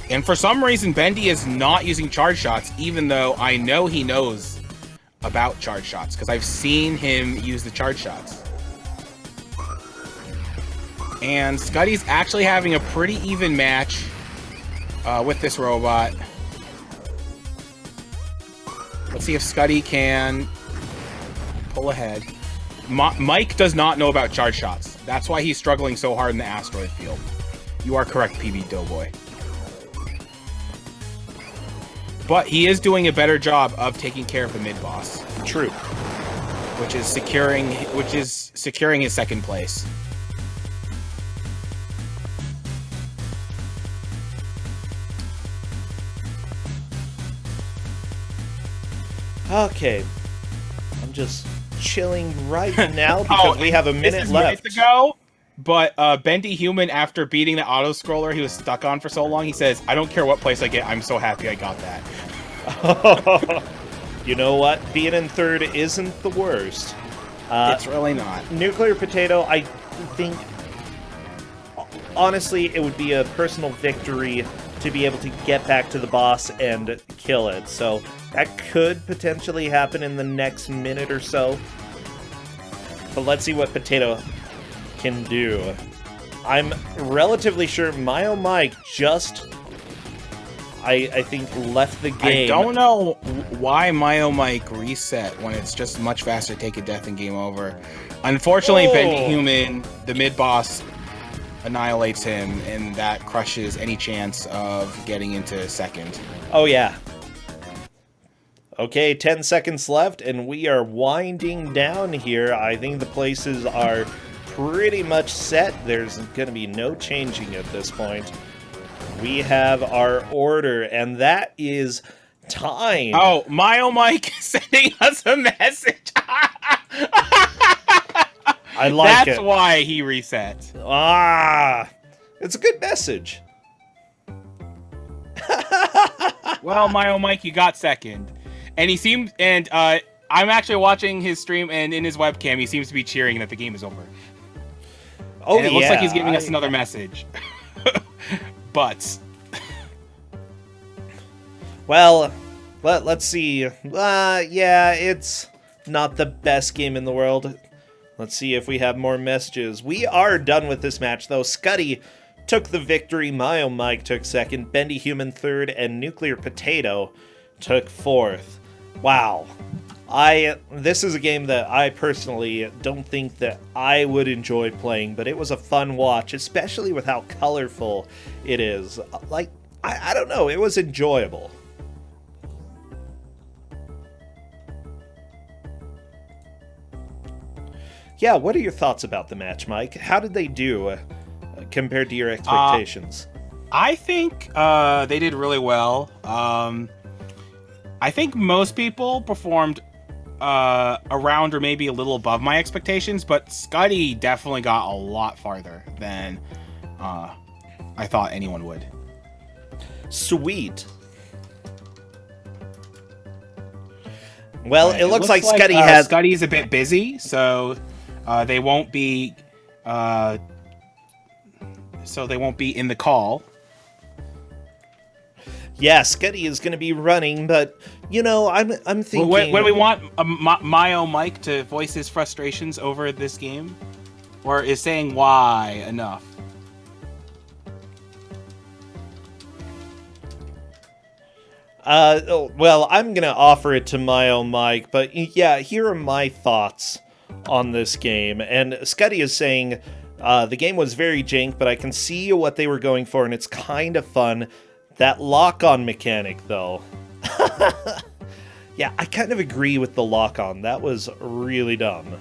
And for some reason, Bendy is not using charge shots, even though I know he knows about charge shots, because I've seen him use the charge shots. And Scuddy's actually having a pretty even match with this robot. Let's see if Scuddy can pull ahead. Mike does not know about charge shots. That's why he's struggling so hard in the asteroid field. You are correct, PB Doughboy. But he is doing a better job of taking care of the mid-boss. True. Which is securing his second place. Okay. I'm just chilling right now because we have a minute left to go. But Bendy Human, after beating the auto-scroller he was stuck on for so long, he says, I don't care what place I get, I'm so happy I got that. You know what? Being in third isn't the worst. It's really not. Nuclear Potato, I think, honestly, it would be a personal victory to be able to get back to the boss and kill it. So that could potentially happen in the next minute or so. But let's see what Potato can do. I'm relatively sure Myo Mike just, I think, left the game. I don't know why Myo Mike reset when it's just much faster to take a death and game over. Unfortunately, Bendy Human, the mid-boss, annihilates him, and that crushes any chance of getting into second. Oh, yeah. Okay, 10 seconds left, and we are winding down here. I think the places are pretty much set. There's going to be no changing at this point. We have our order, and that is time. Oh, Myo Mike sending us a message. I like That's why he reset. Ah, it's a good message. Well, Myo Mike, you got second. And he seemed, and I'm actually watching his stream, and in his webcam, he seems to be cheering that the game is over. Oh, and it looks like he's giving us another message. But. Well, let's see. Yeah, it's not the best game in the world. Let's see if we have more messages. We are done with this match, though. Scuddy took the victory. Myo Mike took second. Bendy Human third. And Nuclear Potato took fourth. Wow. This is a game that I personally don't think that I would enjoy playing, but it was a fun watch, especially with how colorful it is. Like, I don't know, it was enjoyable. Yeah, what are your thoughts about the match, Mike? How did they do compared to your expectations? I think they did really well. I think most people performed around or maybe a little above my expectations, but Scuddy definitely got a lot farther than I thought anyone would. Sweet. Well, it looks like Scuddy has... Scuddy's a bit busy, so they won't be... so they won't be in the call. Yeah, Scuddy is going to be running, but, you know, I'm thinking... When we want Mayo Mike to voice his frustrations over this game? Or is saying why enough? Well, I'm going to offer it to Mayo Mike, but yeah, here are my thoughts on this game. And Scuddy is saying the game was very jank, but I can see what they were going for, and it's kind of fun. That lock-on mechanic, though. Yeah, I kind of agree with the lock-on. That was really dumb.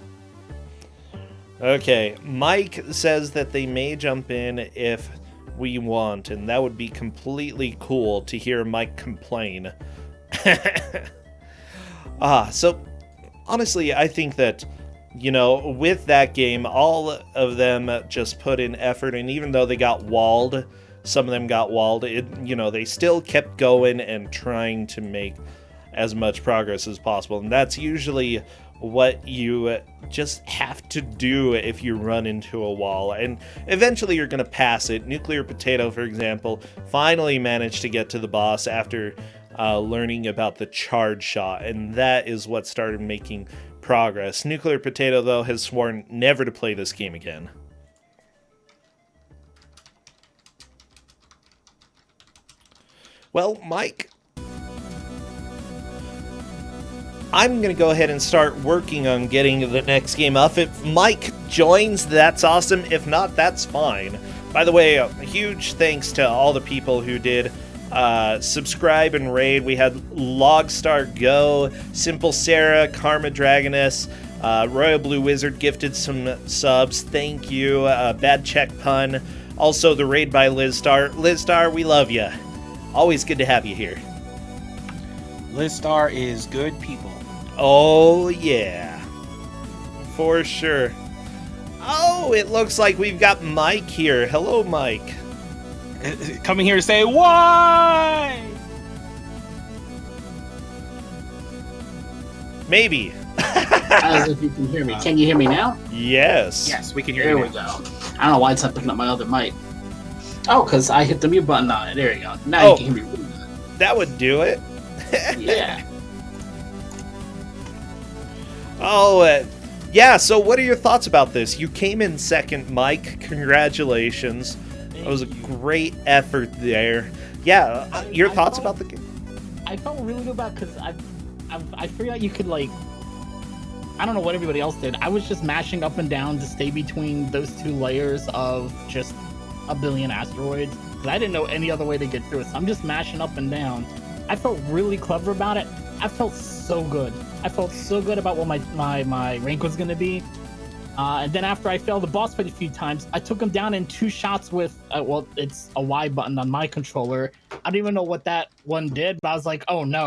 Okay, Mike says that they may jump in if we want, and that would be completely cool to hear Mike complain. So, honestly, I think that, you know, with that game, all of them just put in effort, and even though they got walled... Some of them got walled. You know, they still kept going and trying to make as much progress as possible. And that's usually what you just have to do if you run into a wall. And eventually you're going to pass it. Nuclear Potato, for example, finally managed to get to the boss after learning about the charge shot. And that is what started making progress. Nuclear Potato, though, has sworn never to play this game again. Well, Mike, I'm going to go ahead and start working on getting the next game up. If Mike joins, that's awesome. If not, that's fine. By the way, a huge thanks to all the people who did subscribe and raid. We had Logstar Go, Simple Sarah, Karma Dragoness, Royal Blue Wizard gifted some subs. Thank you. Bad Check Pun. Also, the raid by Lizstar. Lizstar, we love you. Always good to have you here. Lizstar is good people. Oh, yeah. For sure. Oh, it looks like we've got Mike here. Hello, Mike. Coming here to say, why? Maybe. As if you can hear me. Can you hear me now? Yes. Yes, we can hear There you. we go. I don't know why it's not picking up my other mic. Oh, because I hit the mute button on it. There you go. Now you can hear me. That would do it. Yeah. Oh, yeah, so what are your thoughts about this? You came in second, Mike. Congratulations. It was a great effort there. Yeah, your thoughts about the game? I felt really good about it because I figured out you could, like, I don't know what everybody else did. I was just mashing up and down to stay between those two layers of just a billion asteroids. Because I didn't know any other way to get through it. So I'm just mashing up and down. I felt really clever about it. I felt so good. I felt so good about what my rank was going to be. And then after I failed the boss fight a few times, I took him down in 2 shots with, well, it's a Y button on my controller. I don't even know what that one did, but I was like, oh no.